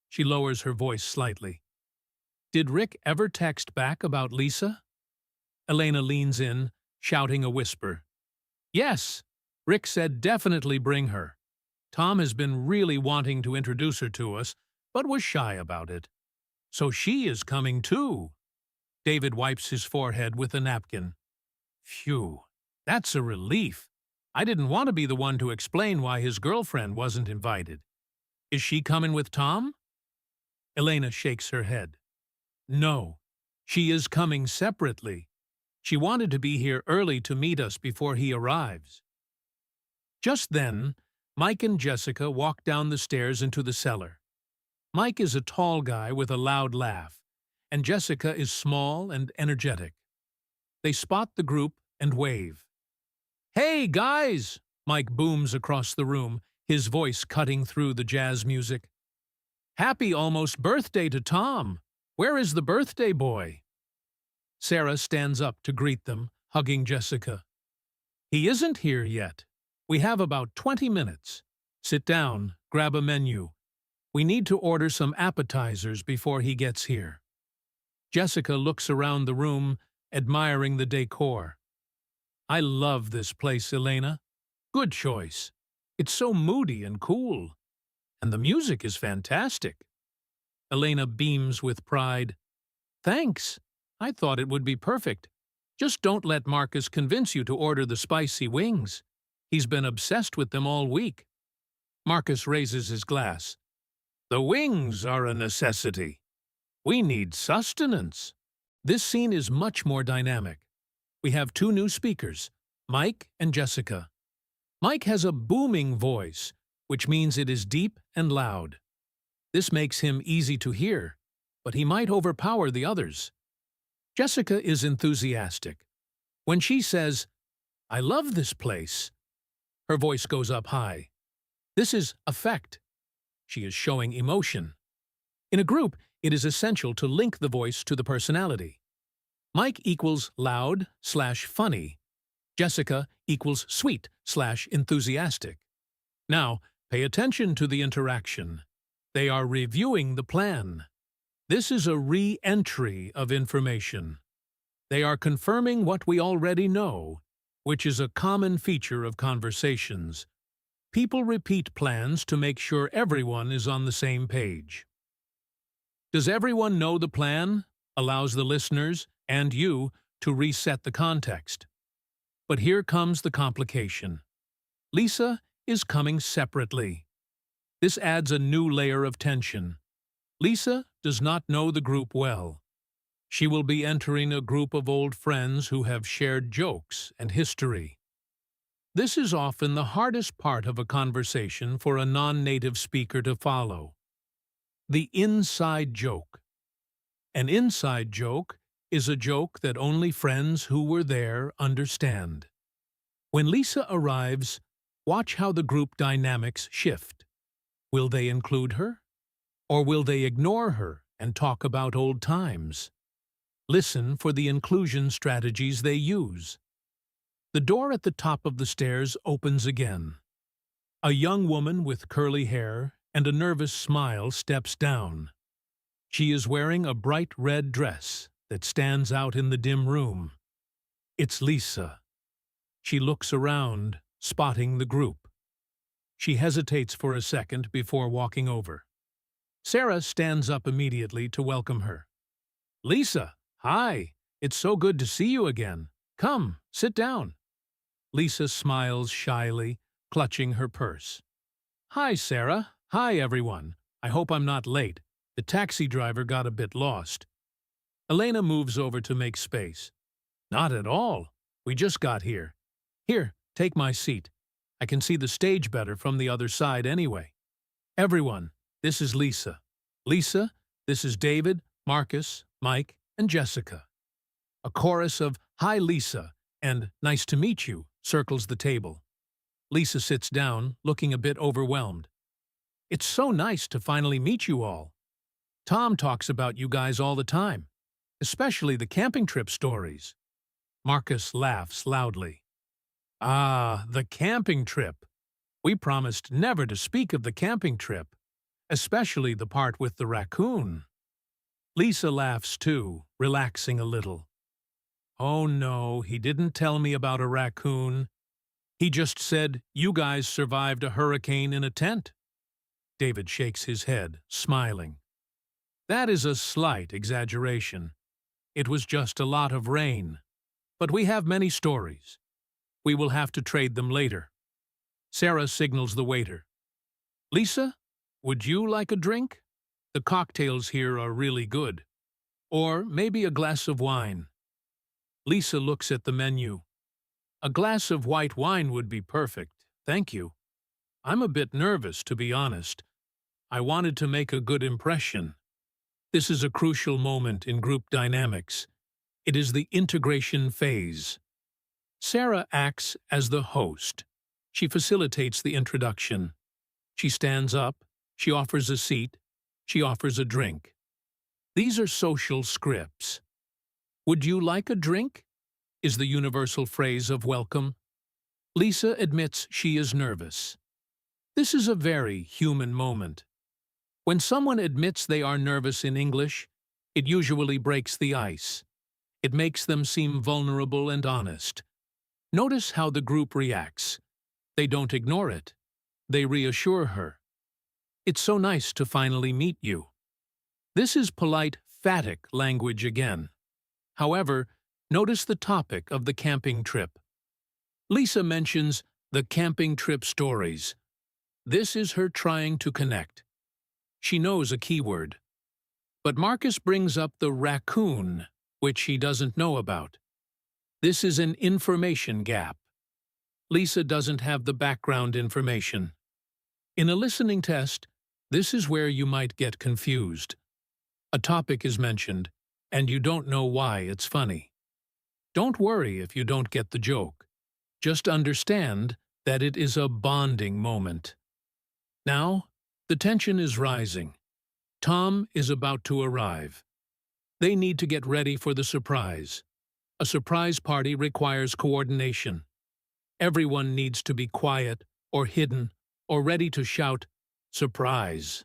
She lowers her voice slightly. "Did Rick ever text back about Lisa?" Elena leans in, shouting a whisper. "Yes, Rick said definitely bring her. Tom has been really wanting to introduce her to us, but was shy about it. So she is coming too." David wipes his forehead with a napkin. "Phew, that's a relief. I didn't want to be the one to explain why his girlfriend wasn't invited. Is she coming with Tom?" Elena shakes her head. "No, she is coming separately. She wanted to be here early to meet us before he arrives." Just then, Mike and Jessica walk down the stairs into the cellar. Mike is a tall guy with a loud laugh, and Jessica is small and energetic. They spot the group and wave. "Hey, guys!" Mike booms across the room, his voice cutting through the jazz music. "Happy almost birthday to Tom! Where is the birthday boy?" Sarah stands up to greet them, hugging Jessica. "He isn't here yet. We have about 20 minutes. Sit down, grab a menu. We need to order some appetizers before he gets here." Jessica looks around the room, admiring the decor. "I love this place, Elena. Good choice. It's so moody and cool. And the music is fantastic." Elena beams with pride. "Thanks. I thought it would be perfect. Just don't let Marcus convince you to order the spicy wings. He's been obsessed with them all week." Marcus raises his glass. "The wings are a necessity. We need sustenance." This scene is much more dynamic. We have two new speakers, Mike and Jessica. Mike has a booming voice, which means it is deep and loud. This makes him easy to hear, but he might overpower the others. Jessica is enthusiastic. When she says, "I love this place," her voice goes up high. This is affect. She is showing emotion. In a group, it is essential to link the voice to the personality. Mike equals loud/funny. Jessica equals sweet/enthusiastic. Now, pay attention to the interaction. They are reviewing the plan. This is a re-entry of information. They are confirming what we already know, which is a common feature of conversations. People repeat plans to make sure everyone is on the same page. "Does everyone know the plan?" allows the listeners and you to reset the context. But here comes the complication. Lisa is coming separately. This adds a new layer of tension. Lisa does not know the group well. She will be entering a group of old friends who have shared jokes and history. This is often the hardest part of a conversation for a non-native speaker to follow. The inside joke. An inside joke is a joke that only friends who were there understand. When Lisa arrives, watch how the group dynamics shift. Will they include her? Or will they ignore her and talk about old times? Listen for the inclusion strategies they use. The door at the top of the stairs opens again. A young woman with curly hair and a nervous smile steps down. She is wearing a bright red dress that stands out in the dim room. It's Lisa. She looks around, spotting the group. She hesitates for a second before walking over. Sarah stands up immediately to welcome her. "Lisa, hi! It's so good to see you again. Come, sit down." Lisa smiles shyly, clutching her purse. "Hi, Sarah. Hi, everyone. I hope I'm not late. The taxi driver got a bit lost." Elena moves over to make space. "Not at all. We just got here. Here, take my seat. I can see the stage better from the other side anyway. Everyone, this is Lisa. Lisa, this is David, Marcus, Mike, and Jessica." A chorus of "Hi, Lisa," and "Nice to meet you" circles the table. Lisa sits down, looking a bit overwhelmed. "It's so nice to finally meet you all. Tom talks about you guys all the time, especially the camping trip stories." Marcus laughs loudly. "Ah, the camping trip. We promised never to speak of the camping trip, especially the part with the raccoon." Lisa laughs too, relaxing a little. "Oh no, he didn't tell me about a raccoon. He just said you guys survived a hurricane in a tent." David shakes his head, smiling. "That is a slight exaggeration. It was just a lot of rain. But we have many stories. We will have to trade them later." Sarah signals the waiter. "Lisa, would you like a drink? The cocktails here are really good. Or maybe a glass of wine." Lisa looks at the menu. "A glass of white wine would be perfect, thank you. I'm a bit nervous, to be honest. I wanted to make a good impression." This is a crucial moment in group dynamics. It is the integration phase. Sarah acts as the host. She facilitates the introduction. She stands up, she offers a seat, she offers a drink. These are social scripts. "Would you like a drink?" is the universal phrase of welcome. Lisa admits she is nervous. This is a very human moment. When someone admits they are nervous in English, it usually breaks the ice. It makes them seem vulnerable and honest. Notice how the group reacts. They don't ignore it. They reassure her. "It's so nice to finally meet you." This is polite, phatic language again. However, notice the topic of the camping trip. Lisa mentions the camping trip stories. This is her trying to connect. She knows a keyword. But Marcus brings up the raccoon, which she doesn't know about. This is an information gap. Lisa doesn't have the background information. In a listening test, this is where you might get confused. A topic is mentioned, and you don't know why it's funny. Don't worry if you don't get the joke. Just understand that it is a bonding moment. Now, the tension is rising. Tom is about to arrive. They need to get ready for the surprise. A surprise party requires coordination. Everyone needs to be quiet or hidden or ready to shout, "Surprise!"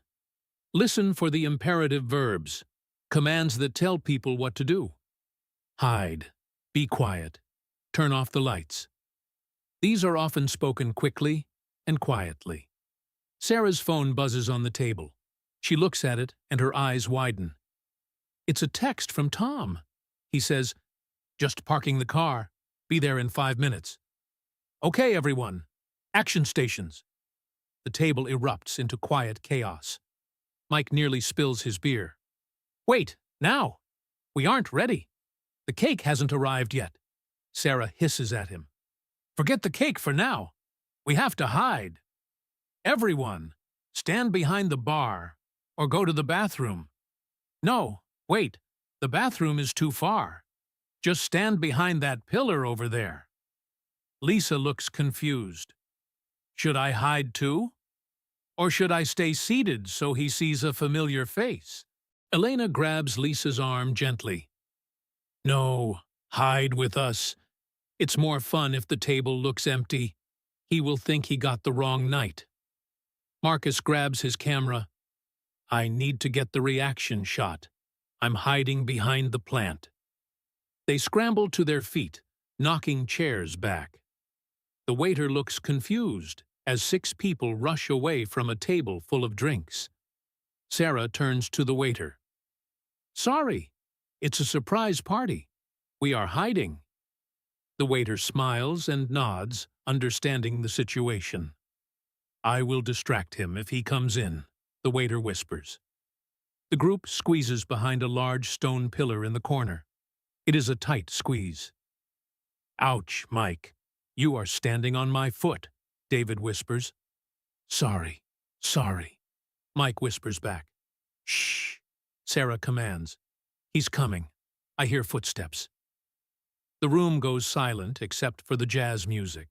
Listen for the imperative verbs, commands that tell people what to do. Hide, be quiet, turn off the lights. These are often spoken quickly and quietly. Sarah's phone buzzes on the table. She looks at it and her eyes widen. It's a text from Tom. He says, "Just parking the car. Be there in 5 minutes. Okay, everyone. Action stations. The table erupts into quiet chaos. Mike nearly spills his beer. Wait, now! We aren't ready. The cake hasn't arrived yet. Sarah hisses at him. Forget the cake for now. We have to hide. Everyone, stand behind the bar or go to the bathroom. No, wait, the bathroom is too far. Just stand behind that pillar over there. Lisa looks confused. Should I hide too? Or should I stay seated so he sees a familiar face? Elena grabs Lisa's arm gently. No, hide with us. It's more fun if the table looks empty. He will think he got the wrong night. Marcus grabs his camera. I need to get the reaction shot. I'm hiding behind the plant. They scramble to their feet, knocking chairs back. The waiter looks confused as 6 people rush away from a table full of drinks. Sarah turns to the waiter. Sorry, it's a surprise party. We are hiding. The waiter smiles and nods, understanding the situation. I will distract him if he comes in, the waiter whispers. The group squeezes behind a large stone pillar in the corner. It is a tight squeeze. Ouch, Mike. You are standing on my foot, David whispers. Sorry, Mike whispers back. Shh, Sarah commands. He's coming. I hear footsteps. The room goes silent except for the jazz music.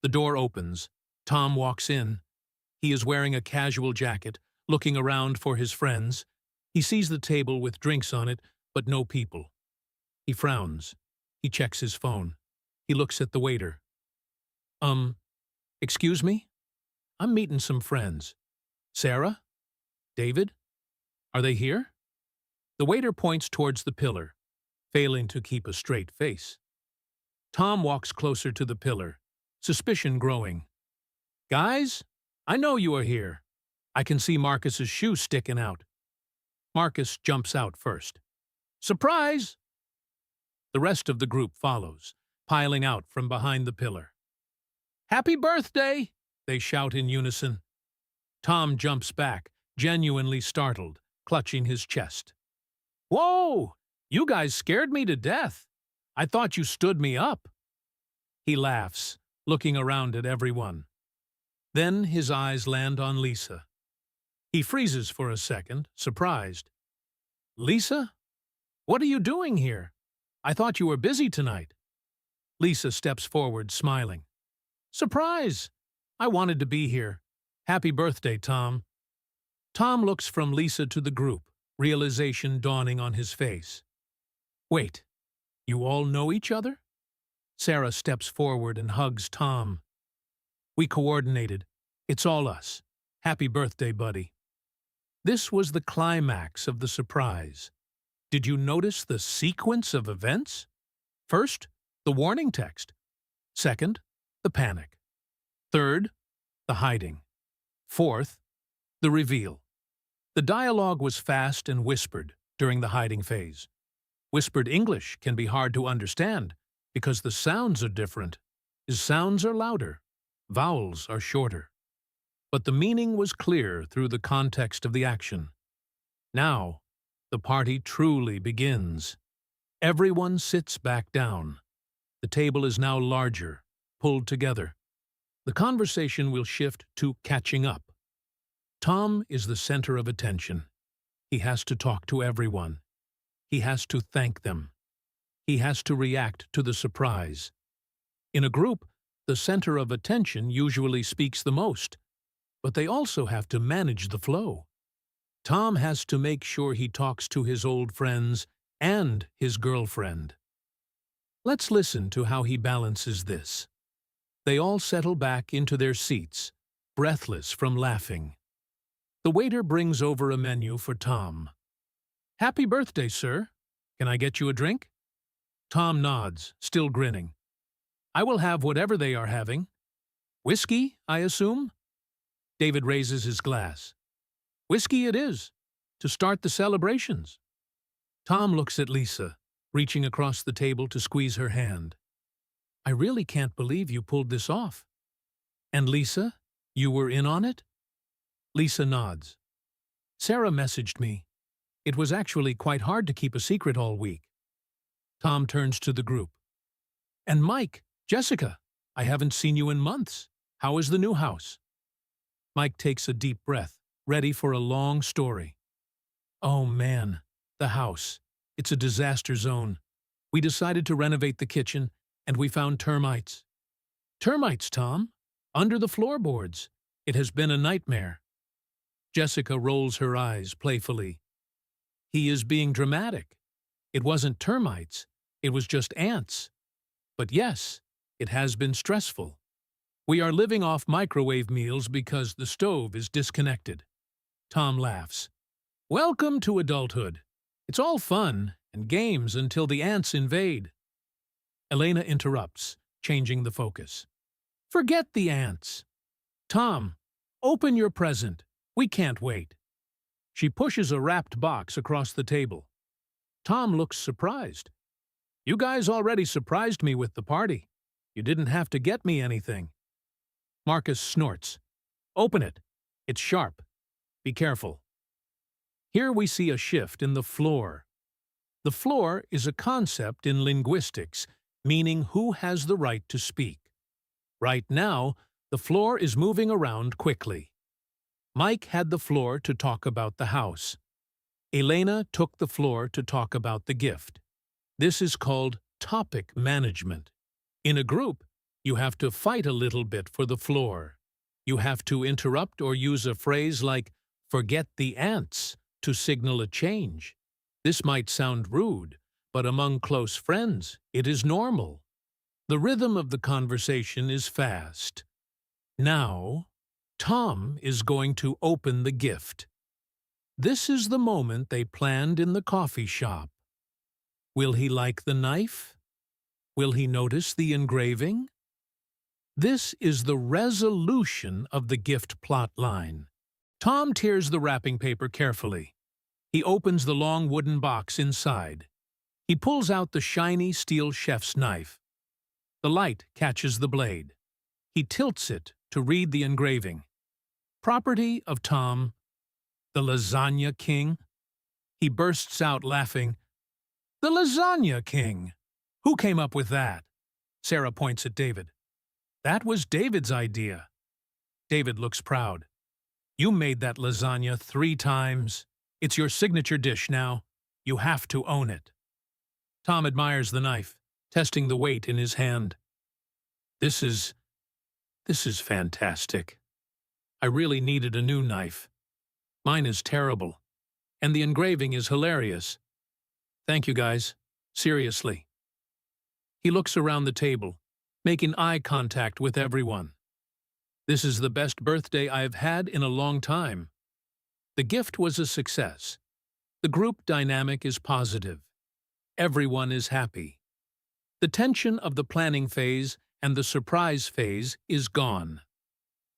The door opens. Tom walks in. He is wearing a casual jacket, looking around for his friends. He sees the table with drinks on it, but no people. He frowns. He checks his phone. He looks at the waiter. Excuse me? I'm meeting some friends. Sarah? David? Are they here? The waiter points towards the pillar, failing to keep a straight face. Tom walks closer to the pillar, suspicion growing. Guys, I know you are here. I can see Marcus's shoe sticking out. Marcus jumps out first. Surprise! The rest of the group follows, piling out from behind the pillar. Happy birthday! They shout in unison. Tom jumps back, genuinely startled, clutching his chest. Whoa! You guys scared me to death. I thought you stood me up. He laughs, looking around at everyone. Then his eyes land on Lisa. He freezes for a second, surprised. Lisa? What are you doing here? I thought you were busy tonight. Lisa steps forward, smiling. Surprise! I wanted to be here. Happy birthday, Tom. Tom looks from Lisa to the group, realization dawning on his face. Wait, you all know each other? Sarah steps forward and hugs Tom. We coordinated. It's all us. Happy birthday, buddy. This was the climax of the surprise. Did you notice the sequence of events? First, the warning text. Second, the panic. Third, the hiding. Fourth, the reveal. The dialogue was fast and whispered during the hiding phase. Whispered English can be hard to understand because the sounds are different. His sounds are louder, vowels are shorter. But the meaning was clear through the context of the action. Now, the party truly begins. Everyone sits back down. The table is now larger, pulled together. The conversation will shift to catching up. Tom is the center of attention. He has to talk to everyone. He has to thank them. He has to react to the surprise. In a group, the center of attention usually speaks the most, but they also have to manage the flow. Tom has to make sure he talks to his old friends and his girlfriend. Let's listen to how he balances this. They all settle back into their seats, breathless from laughing. The waiter brings over a menu for Tom. Happy birthday, sir. Can I get you a drink? Tom nods, still grinning. I will have whatever they are having. Whiskey, I assume? David raises his glass. Whiskey it is, to start the celebrations. Tom looks at Lisa, reaching across the table to squeeze her hand. I really can't believe you pulled this off. And Lisa, you were in on it? Lisa nods. Sarah messaged me. It was actually quite hard to keep a secret all week. Tom turns to the group. And Mike, Jessica, I haven't seen you in months. How is the new house? Mike takes a deep breath, ready for a long story. Oh man, the house. It's a disaster zone. We decided to renovate the kitchen, and we found termites. Termites, Tom? Under the floorboards. It has been a nightmare. Jessica rolls her eyes playfully. He is being dramatic. It wasn't termites. It was just ants. But yes, it has been stressful. We are living off microwave meals because the stove is disconnected. Tom laughs. Welcome to adulthood. It's all fun and games until the ants invade. Elena interrupts, changing the focus. Forget the ants. Tom, open your present. We can't wait. She pushes a wrapped box across the table. Tom looks surprised. You guys already surprised me with the party. You didn't have to get me anything. Marcus snorts. Open it. It's sharp. Be careful. Here we see a shift in the floor. The floor is a concept in linguistics, meaning who has the right to speak. Right now, the floor is moving around quickly. Mike had the floor to talk about the house. Elena took the floor to talk about the gift. This is called topic management. In a group, you have to fight a little bit for the floor. You have to interrupt or use a phrase like, forget the ants, to signal a change. This might sound rude, but among close friends, it is normal. The rhythm of the conversation is fast. Now, Tom is going to open the gift. This is the moment they planned in the coffee shop. Will he like the knife? Will he notice the engraving? This is the resolution of the gift plot line. Tom tears the wrapping paper carefully. He opens the long wooden box inside. He pulls out the shiny steel chef's knife. The light catches the blade. He tilts it to read the engraving. Property of Tom, the Lasagna King. He bursts out laughing. The Lasagna King! Who came up with that? Sarah points at David. That was David's idea. David looks proud. You made that lasagna 3 times. It's your signature dish now. You have to own it. Tom admires the knife, testing the weight in his hand. This is fantastic. I really needed a new knife. Mine is terrible, and the engraving is hilarious. Thank you, guys. Seriously. He looks around the table, making eye contact with everyone. This is the best birthday I've had in a long time. The gift was a success. The group dynamic is positive. Everyone is happy. The tension of the planning phase and the surprise phase is gone.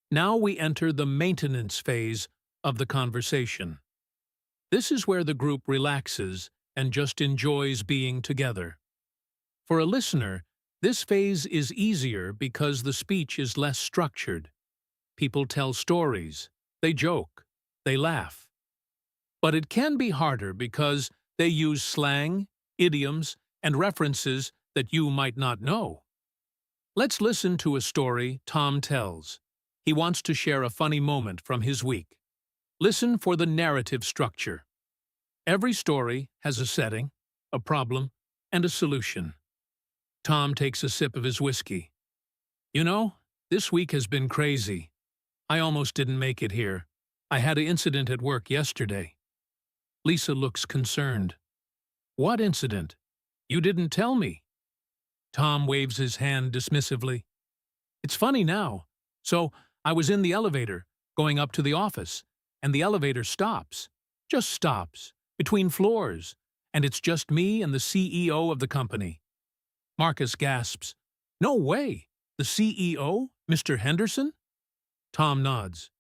Now we enter the maintenance phase of the conversation. This is where the group relaxes and just enjoys being together. For a listener, this phase is easier because the speech is less structured. People tell stories, they joke, they laugh. But it can be harder because they use slang, idioms, and references that you might not know. Let's listen to a story Tom tells. He wants to share a funny moment from his week. Listen for the narrative structure. Every story has a setting, a problem, and a solution. Tom takes a sip of his whiskey. You know, this week has been crazy. I almost didn't make it here. I had an incident at work yesterday. Lisa looks concerned. What incident? You didn't tell me. Tom waves his hand dismissively. It's funny now. So, I was in the elevator, going up to the office, and the elevator stops. Just stops, between floors, and it's just me and the CEO of the company. Marcus gasps. No way! The CEO, Mr. Henderson? Tom nods.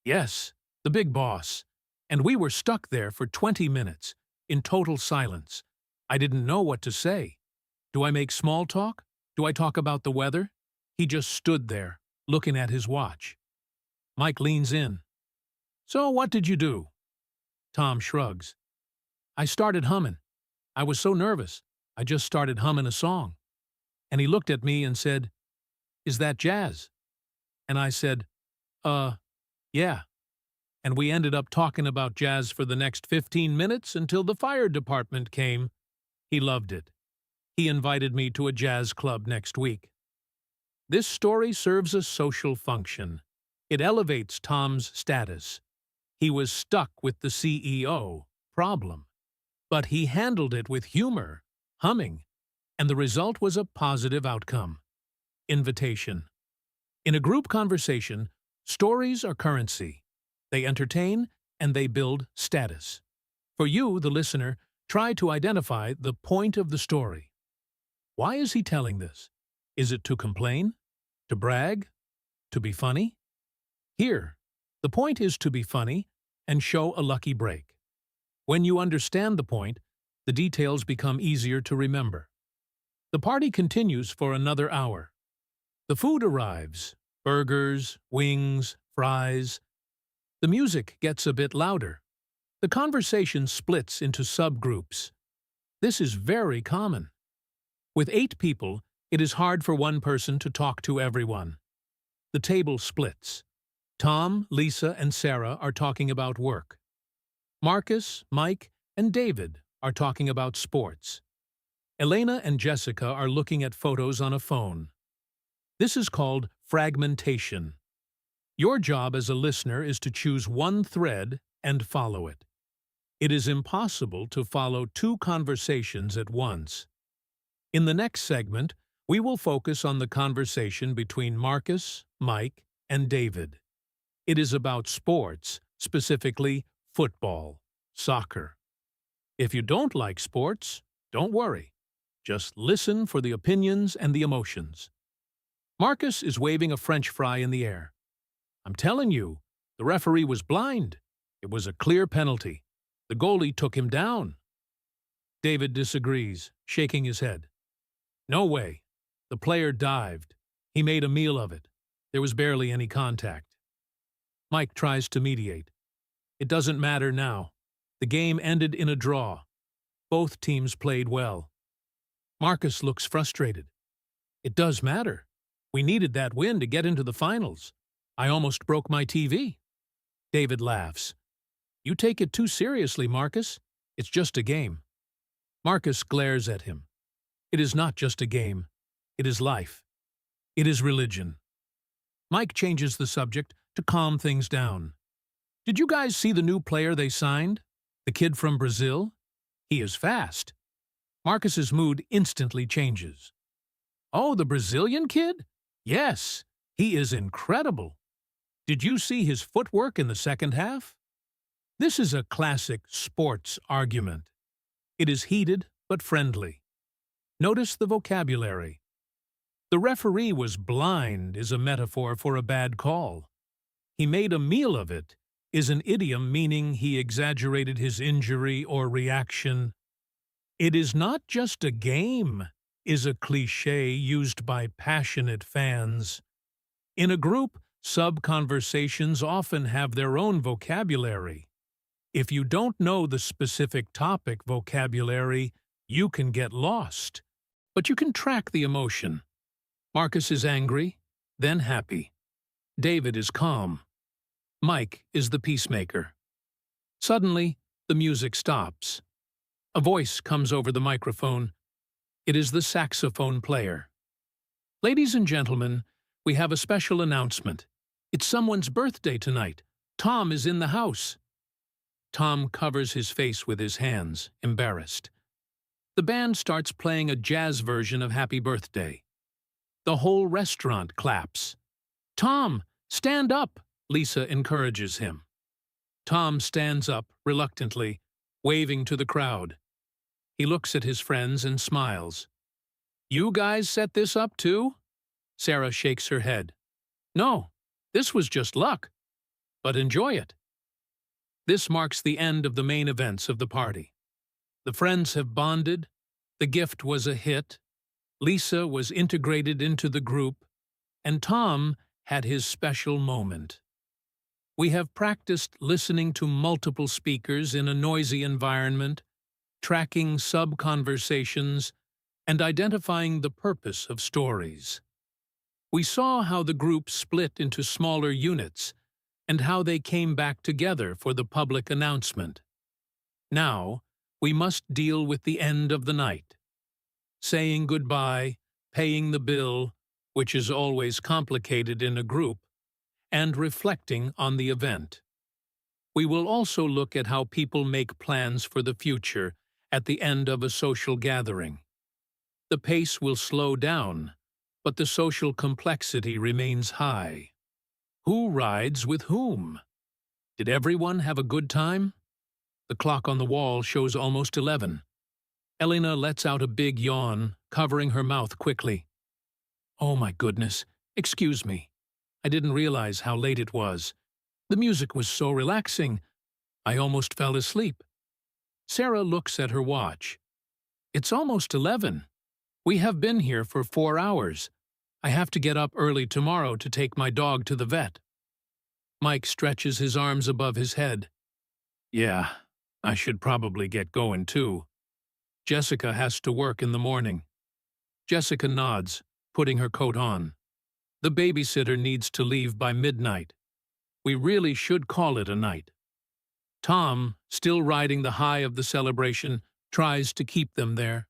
Yes, the big boss. And we were stuck there for 20 minutes, in total silence. I didn't know what to say. Do I make small talk? Do I talk about the weather? He just stood there, looking at his watch. Mike leans in. So what did you do? Tom shrugs. I started humming. I was so nervous. I just started humming a song. And he looked at me and said, Is that jazz? And I said, yeah. And we ended up talking about jazz for the next 15 minutes until the fire department came. He loved it. He invited me to a jazz club next week. This story serves a social function. It elevates Tom's status. He was stuck with the CEO problem, but he handled it with humor, humming, and the result was a positive outcome. Invitation. In a group conversation, stories are currency. They entertain and they build status. For you, the listener, try to identify the point of the story. Why is he telling this? Is it to complain? To brag? To be funny? Here, the point is to be funny and show a lucky break. When you understand the point, the details become easier to remember. The party continues for another hour. The food arrives. Burgers, wings, fries. The music gets a bit louder. The conversation splits into subgroups. This is very common. With 8 people, it is hard for one person to talk to everyone. The table splits. Tom, Lisa, and Sarah are talking about work. Marcus, Mike, and David are talking about sports. Elena and Jessica are looking at photos on a phone. This is called fragmentation. Your job as a listener is to choose one thread and follow it. It is impossible to follow 2 conversations at once. In the next segment, we will focus on the conversation between Marcus, Mike, and David. It is about sports, specifically football, soccer. If you don't like sports, don't worry. Just listen for the opinions and the emotions. Marcus is waving a French fry in the air. I'm telling you, the referee was blind. It was a clear penalty. The goalie took him down. David disagrees, shaking his head. No way. The player dived. He made a meal of it. There was barely any contact. Mike tries to mediate. It doesn't matter now. The game ended in a draw. Both teams played well. Marcus looks frustrated. It does matter. We needed that win to get into the finals. I almost broke my TV. David laughs. You take it too seriously, Marcus. It's just a game. Marcus glares at him. It is not just a game. It is life. It is religion. Mike changes the subject to calm things down. Did you guys see the new player they signed? The kid from Brazil? He is fast. Marcus's mood instantly changes. Oh, the Brazilian kid? Yes, he is incredible. Did you see his footwork in the second half? This is a classic sports argument. It is heated but friendly. Notice the vocabulary. The referee was blind is a metaphor for a bad call. He made a meal of it is an idiom meaning he exaggerated his injury or reaction. It is not just a game is a cliché used by passionate fans. In a group, sub-conversations often have their own vocabulary. If you don't know the specific topic vocabulary, you can get lost. But you can track the emotion. Marcus is angry, then happy. David is calm. Mike is the peacemaker. Suddenly, the music stops. A voice comes over the microphone. It is the saxophone player. Ladies and gentlemen, we have a special announcement. It's someone's birthday tonight. Tom is in the house. Tom covers his face with his hands, embarrassed. The band starts playing a jazz version of Happy Birthday. The whole restaurant claps. Tom, stand up, Lisa encourages him. Tom stands up reluctantly, waving to the crowd. He looks at his friends and smiles. You guys set this up too? Sarah shakes her head. No, this was just luck. But enjoy it. This marks the end of the main events of the party. The friends have bonded. The gift was a hit. Lisa was integrated into the group, and Tom had his special moment. We have practiced listening to multiple speakers in a noisy environment, tracking sub-conversations, and identifying the purpose of stories. We saw how the group split into smaller units and how they came back together for the public announcement. Now, we must deal with the end of the night. Saying goodbye, paying the bill, which is always complicated in a group, and reflecting on the event. We will also look at how people make plans for the future at the end of a social gathering. The pace will slow down, but the social complexity remains high. Who rides with whom? Did everyone have a good time? The clock on the wall shows almost 11. Elena lets out a big yawn, covering her mouth quickly. Oh my goodness, excuse me. I didn't realize how late it was. The music was so relaxing, I almost fell asleep. Sarah looks at her watch. It's almost 11. We have been here for 4 hours. I have to get up early tomorrow to take my dog to the vet. Mike stretches his arms above his head. Yeah, I should probably get going too. Jessica has to work in the morning. Jessica nods, putting her coat on. The babysitter needs to leave by midnight. We really should call it a night. Tom, still riding the high of the celebration, tries to keep them there.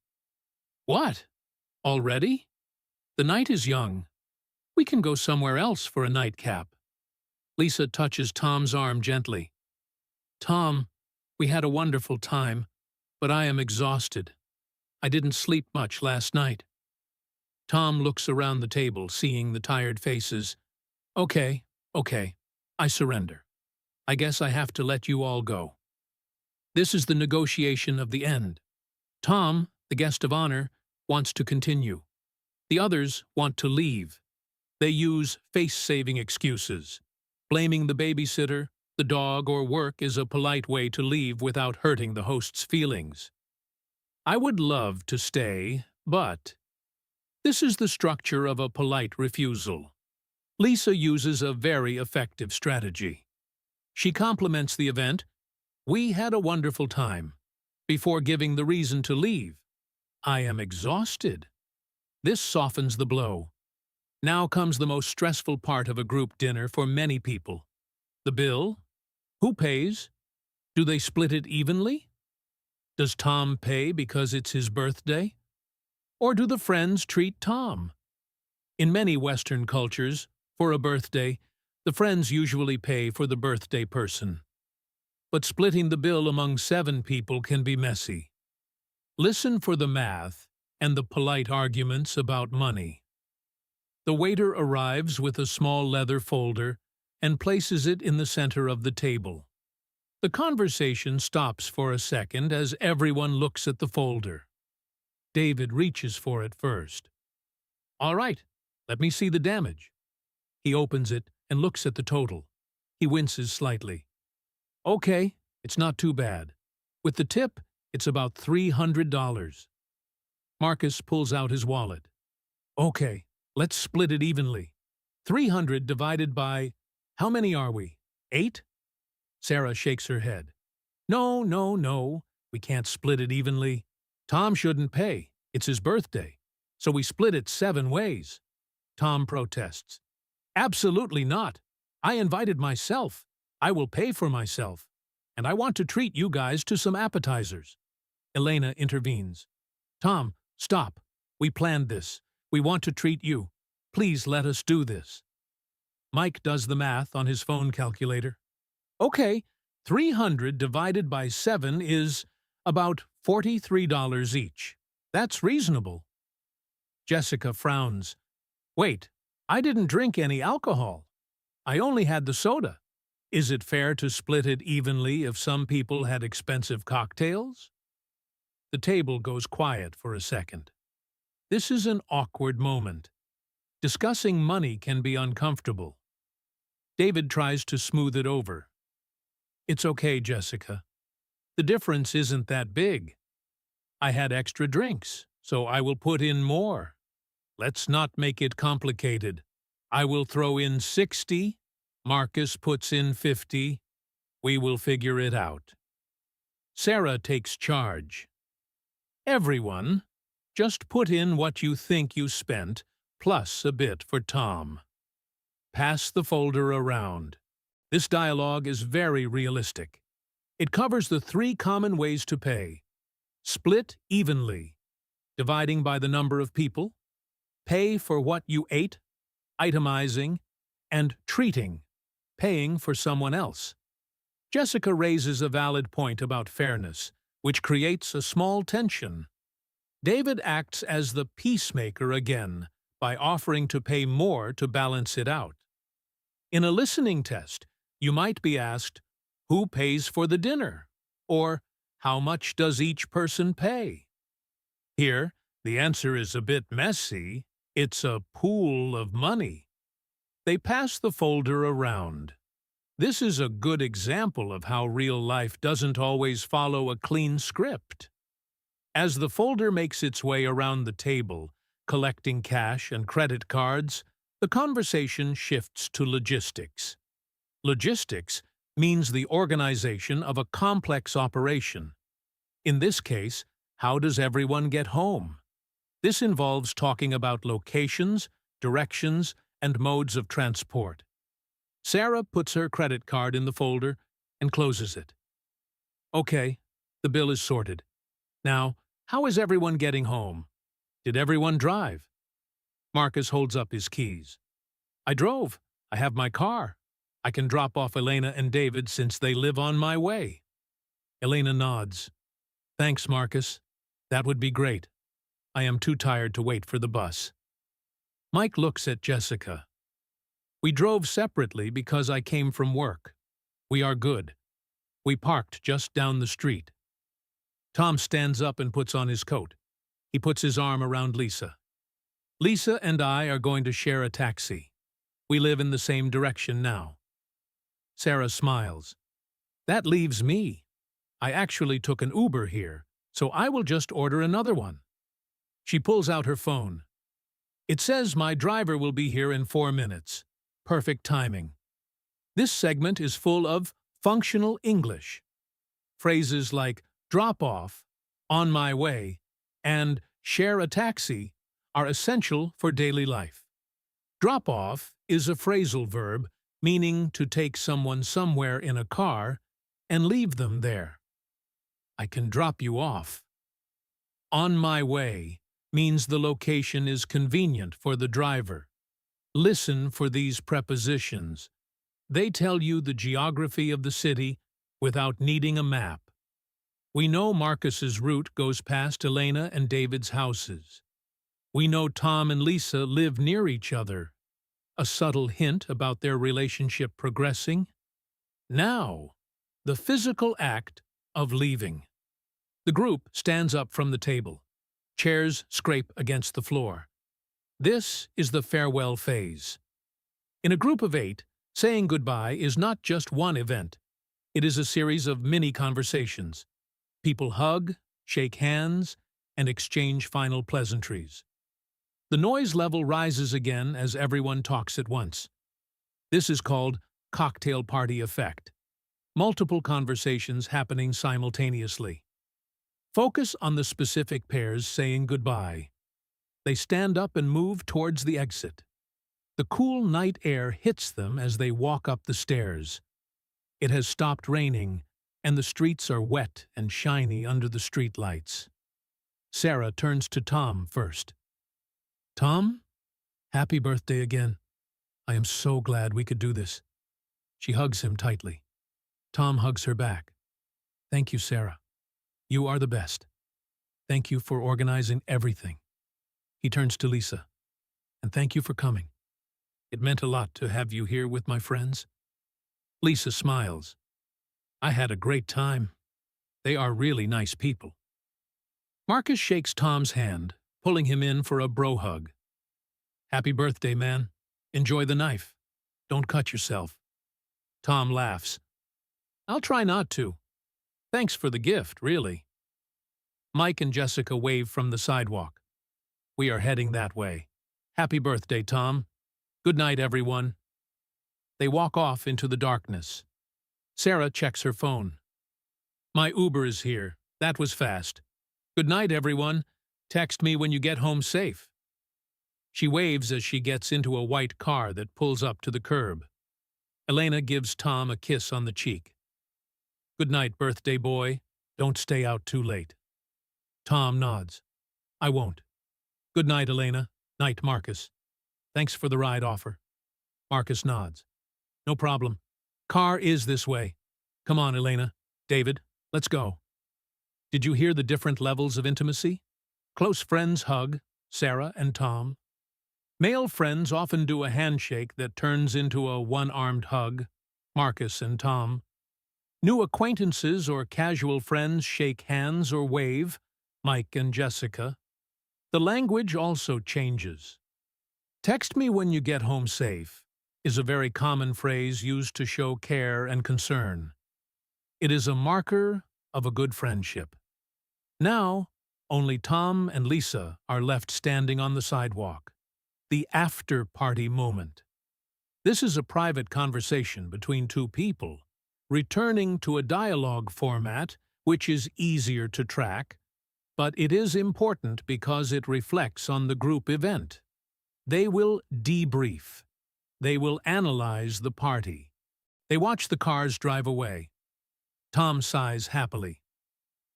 What? Already? The night is young. We can go somewhere else for a nightcap. Lisa touches Tom's arm gently. Tom, we had a wonderful time, but I am exhausted. I didn't sleep much last night. Tom looks around the table, seeing the tired faces. Okay, I surrender. I guess I have to let you all go. This is the negotiation of the end. Tom, the guest of honor, wants to continue. The others want to leave. They use face-saving excuses. Blaming the babysitter, the dog, or work is a polite way to leave without hurting the host's feelings. I would love to stay, but this is the structure of a polite refusal. Lisa uses a very effective strategy. She compliments the event. We had a wonderful time, before giving the reason to leave. I am exhausted. This softens the blow. Now comes the most stressful part of a group dinner for many people. The bill? Who pays? Do they split it evenly? Does Tom pay because it's his birthday? Or do the friends treat Tom? In many Western cultures, for a birthday, the friends usually pay for the birthday person. But splitting the bill among 7 people can be messy. Listen for the math and the polite arguments about money. The waiter arrives with a small leather folder and places it in the center of the table. The conversation stops for a second as everyone looks at the folder. David reaches for it first. All right, let me see the damage. He opens it and looks at the total. He winces slightly. Okay, it's not too bad. With the tip, it's about $300. Marcus pulls out his wallet. Okay, let's split it evenly. 300 divided by... How many are we? 8? Sarah shakes her head. No. We can't split it evenly. Tom shouldn't pay. It's his birthday. So we split it 7 ways. Tom protests. Absolutely not. I invited myself. I will pay for myself. And I want to treat you guys to some appetizers. Elena intervenes. Tom, stop. We planned this. We want to treat you. Please let us do this. Mike does the math on his phone calculator. Okay, 300 divided by 7 is about $43 each. That's reasonable. Jessica frowns. Wait, I didn't drink any alcohol. I only had the soda. Is it fair to split it evenly if some people had expensive cocktails? The table goes quiet for a second. This is an awkward moment. Discussing money can be uncomfortable. David tries to smooth it over. It's okay, Jessica. The difference isn't that big. I had extra drinks, so I will put in more. Let's not make it complicated. I will throw in 60. Marcus puts in 50. We will figure it out. Sarah takes charge. Everyone, just put in what you think you spent, plus a bit for Tom. Pass the folder around. This dialogue is very realistic. It covers the 3 common ways to pay. Split evenly, dividing by the number of people, pay for what you ate, itemizing, and treating, paying for someone else. Jessica raises a valid point about fairness, which creates a small tension. David acts as the peacemaker again by offering to pay more to balance it out. In a listening test, you might be asked, who pays for the dinner? Or, how much does each person pay? Here, the answer is a bit messy. It's a pool of money. They pass the folder around. This is a good example of how real life doesn't always follow a clean script. As the folder makes its way around the table, collecting cash and credit cards, the conversation shifts to logistics. Logistics means the organization of a complex operation. In this case, how does everyone get home? This involves talking about locations, directions, and modes of transport. Sarah puts her credit card in the folder and closes it. Okay, the bill is sorted. Now, how is everyone getting home? Did everyone drive? Marcus holds up his keys. I drove. I have my car. I can drop off Elena and David since they live on my way. Elena nods. Thanks, Marcus. That would be great. I am too tired to wait for the bus. Mike looks at Jessica. We drove separately because I came from work. We are good. We parked just down the street. Tom stands up and puts on his coat. He puts his arm around Lisa. Lisa and I are going to share a taxi. We live in the same direction now. Sarah smiles. That leaves me. I actually took an Uber here, so I will just order another one. She pulls out her phone. It says my driver will be here in 4 minutes. Perfect timing. This segment is full of functional English. Phrases like drop off, on my way, and share a taxi are essential for daily life. Drop off is a phrasal verb meaning to take someone somewhere in a car and leave them there. I can drop you off. On my way means the location is convenient for the driver. Listen for these prepositions. They tell you the geography of the city without needing a map. We know Marcus's route goes past Elena and David's houses. We know Tom and Lisa live near each other. A subtle hint about their relationship progressing. Now, the physical act of leaving. The group stands up from the table. Chairs scrape against the floor. This is the farewell phase. In a group of 8, saying goodbye is not just one event. It is a series of mini-conversations. People hug, shake hands, and exchange final pleasantries. The noise level rises again as everyone talks at once. This is called cocktail party effect. Multiple conversations happening simultaneously. Focus on the specific pairs saying goodbye. They stand up and move towards the exit. The cool night air hits them as they walk up the stairs. It has stopped raining, and the streets are wet and shiny under the streetlights. Sarah turns to Tom first. Tom, happy birthday again. I am so glad we could do this. She hugs him tightly. Tom hugs her back. Thank you, Sarah. You are the best. Thank you for organizing everything. He turns to Lisa. And thank you for coming. It meant a lot to have you here with my friends. Lisa smiles. I had a great time. They are really nice people. Marcus shakes Tom's hand, pulling him in for a bro hug. Happy birthday, man. Enjoy the knife. Don't cut yourself. Tom laughs. I'll try not to. Thanks for the gift, really. Mike and Jessica wave from the sidewalk. We are heading that way. Happy birthday, Tom. Good night, everyone. They walk off into the darkness. Sarah checks her phone. My Uber is here. That was fast. Good night, everyone. Text me when you get home safe. She waves as she gets into a white car that pulls up to the curb. Elena gives Tom a kiss on the cheek. Good night, birthday boy. Don't stay out too late. Tom nods. I won't. Good night, Elena. Night, Marcus. Thanks for the ride offer. Marcus nods. No problem. Car is this way. Come on, Elena. David, let's go. Did you hear the different levels of intimacy? Close friends hug, Sarah and Tom. Male friends often do a handshake that turns into a one-armed hug, Marcus and Tom. New acquaintances or casual friends shake hands or wave, Mike and Jessica. The language also changes. Text me when you get home safe is a very common phrase used to show care and concern. It is a marker of a good friendship. Now, only Tom and Lisa are left standing on the sidewalk. The after-party moment. This is a private conversation between two people, returning to a dialogue format which is easier to track, but it is important because it reflects on the group event. They will debrief. They will analyze the party. They watch the cars drive away. Tom sighs happily.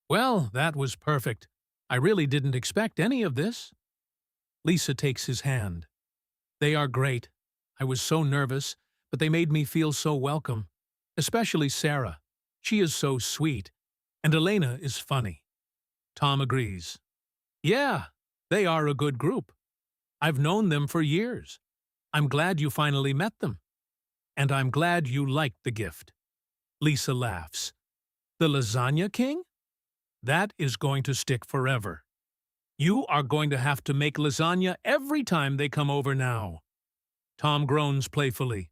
Well, that was perfect. I really didn't expect any of this. Lisa takes his hand. They are great. I was so nervous, but they made me feel so welcome. Especially Sarah. She is so sweet. And Elena is funny. Tom agrees. Yeah, they are a good group. I've known them for years. I'm glad you finally met them. And I'm glad you liked the gift. Lisa laughs. The Lasagna King? That is going to stick forever. You are going to have to make lasagna every time they come over now. Tom groans playfully.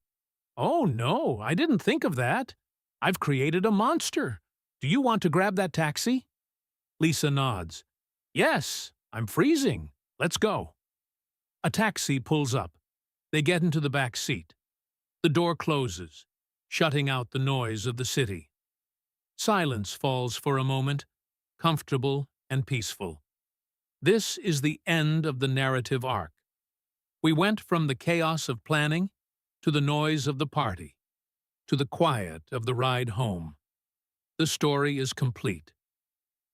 Oh, no, I didn't think of that. I've created a monster. Do you want to grab that taxi? Lisa nods. Yes, I'm freezing. Let's go. A taxi pulls up. They get into the back seat. The door closes, shutting out the noise of the city. Silence falls for a moment, comfortable and peaceful. This is the end of the narrative arc. We went from the chaos of planning to the noise of the party, to the quiet of the ride home. The story is complete.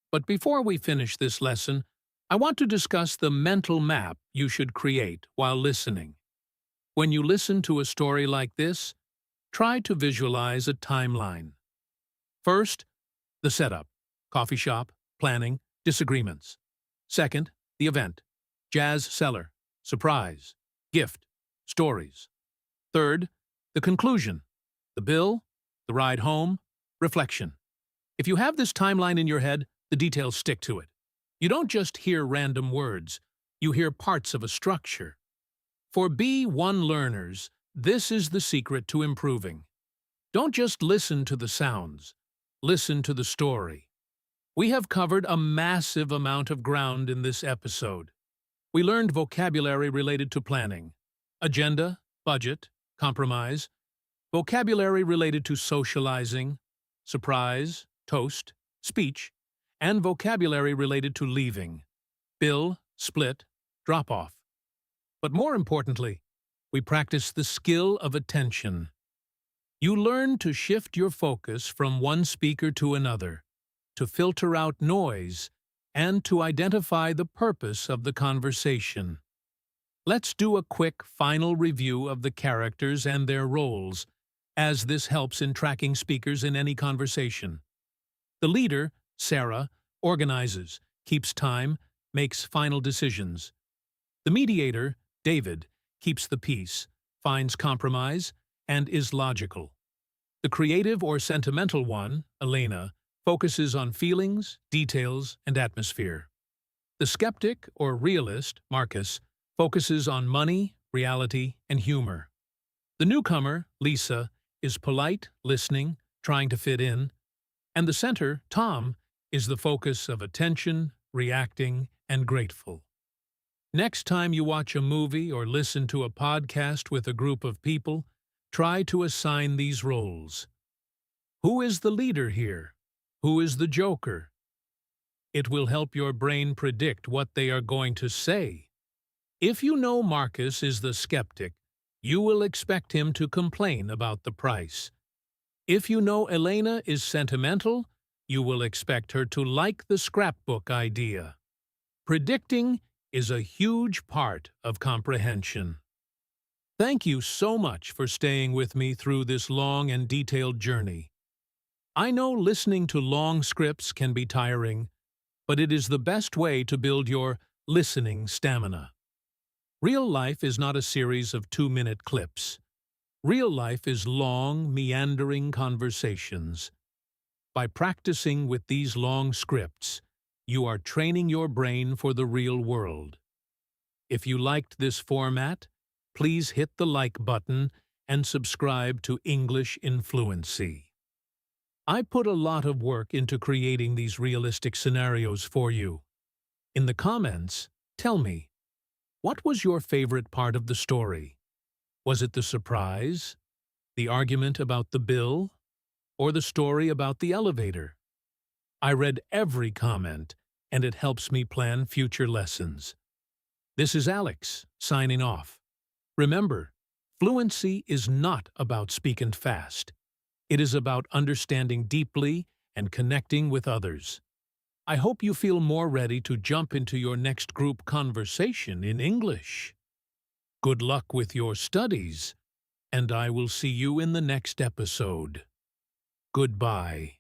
But before we finish this lesson, I want to discuss the mental map you should create while listening. When you listen to a story like this, try to visualize a timeline. First, the setup, coffee shop, planning, disagreements. Second, the event, jazz cellar, surprise, gift, stories. Third, the conclusion, the bill, the ride home, reflection. If you have this timeline in your head, the details stick to it. You don't just hear random words, you hear parts of a structure. For B1 learners, this is the secret to improving. Don't just listen to the sounds, listen to the story. We have covered a massive amount of ground in this episode. We learned vocabulary related to planning, agenda, budget, compromise, vocabulary related to socializing, surprise, toast, speech, and vocabulary related to leaving, bill, split, drop-off. But more importantly, we practice the skill of attention. You learn to shift your focus from one speaker to another, to filter out noise, and to identify the purpose of the conversation. Let's do a quick final review of the characters and their roles, as this helps in tracking speakers in any conversation. The leader, Sarah, organizes, keeps time, makes final decisions. The mediator, David, keeps the peace, finds compromise, and is logical. The creative or sentimental one, Elena, focuses on feelings, details, and atmosphere. The skeptic or realist, Marcus, focuses on money, reality, and humor. The newcomer, Lisa, is polite, listening, trying to fit in. And the center, Tom, is the focus of attention, reacting, and grateful. Next time you watch a movie or listen to a podcast with a group of people, try to assign these roles. Who is the leader here? Who is the joker? It will help your brain predict what they are going to say. If you know Marcus is the skeptic, you will expect him to complain about the price. If you know Elena is sentimental, you will expect her to like the scrapbook idea. Predicting is a huge part of comprehension. Thank you so much for staying with me through this long and detailed journey. I know listening to long scripts can be tiring, but it is the best way to build your listening stamina. Real life is not a series of 2-minute clips. Real life is long, meandering conversations. By practicing with these long scripts, you are training your brain for the real world. If you liked this format, please hit the like button and subscribe to English in Fluency. I put a lot of work into creating these realistic scenarios for you. In the comments, tell me, what was your favorite part of the story? Was it the surprise, the argument about the bill, or the story about the elevator? I read every comment, and it helps me plan future lessons. This is Alex, signing off. Remember, fluency is not about speaking fast. It is about understanding deeply and connecting with others. I hope you feel more ready to jump into your next group conversation in English. Good luck with your studies, and I will see you in the next episode. Goodbye.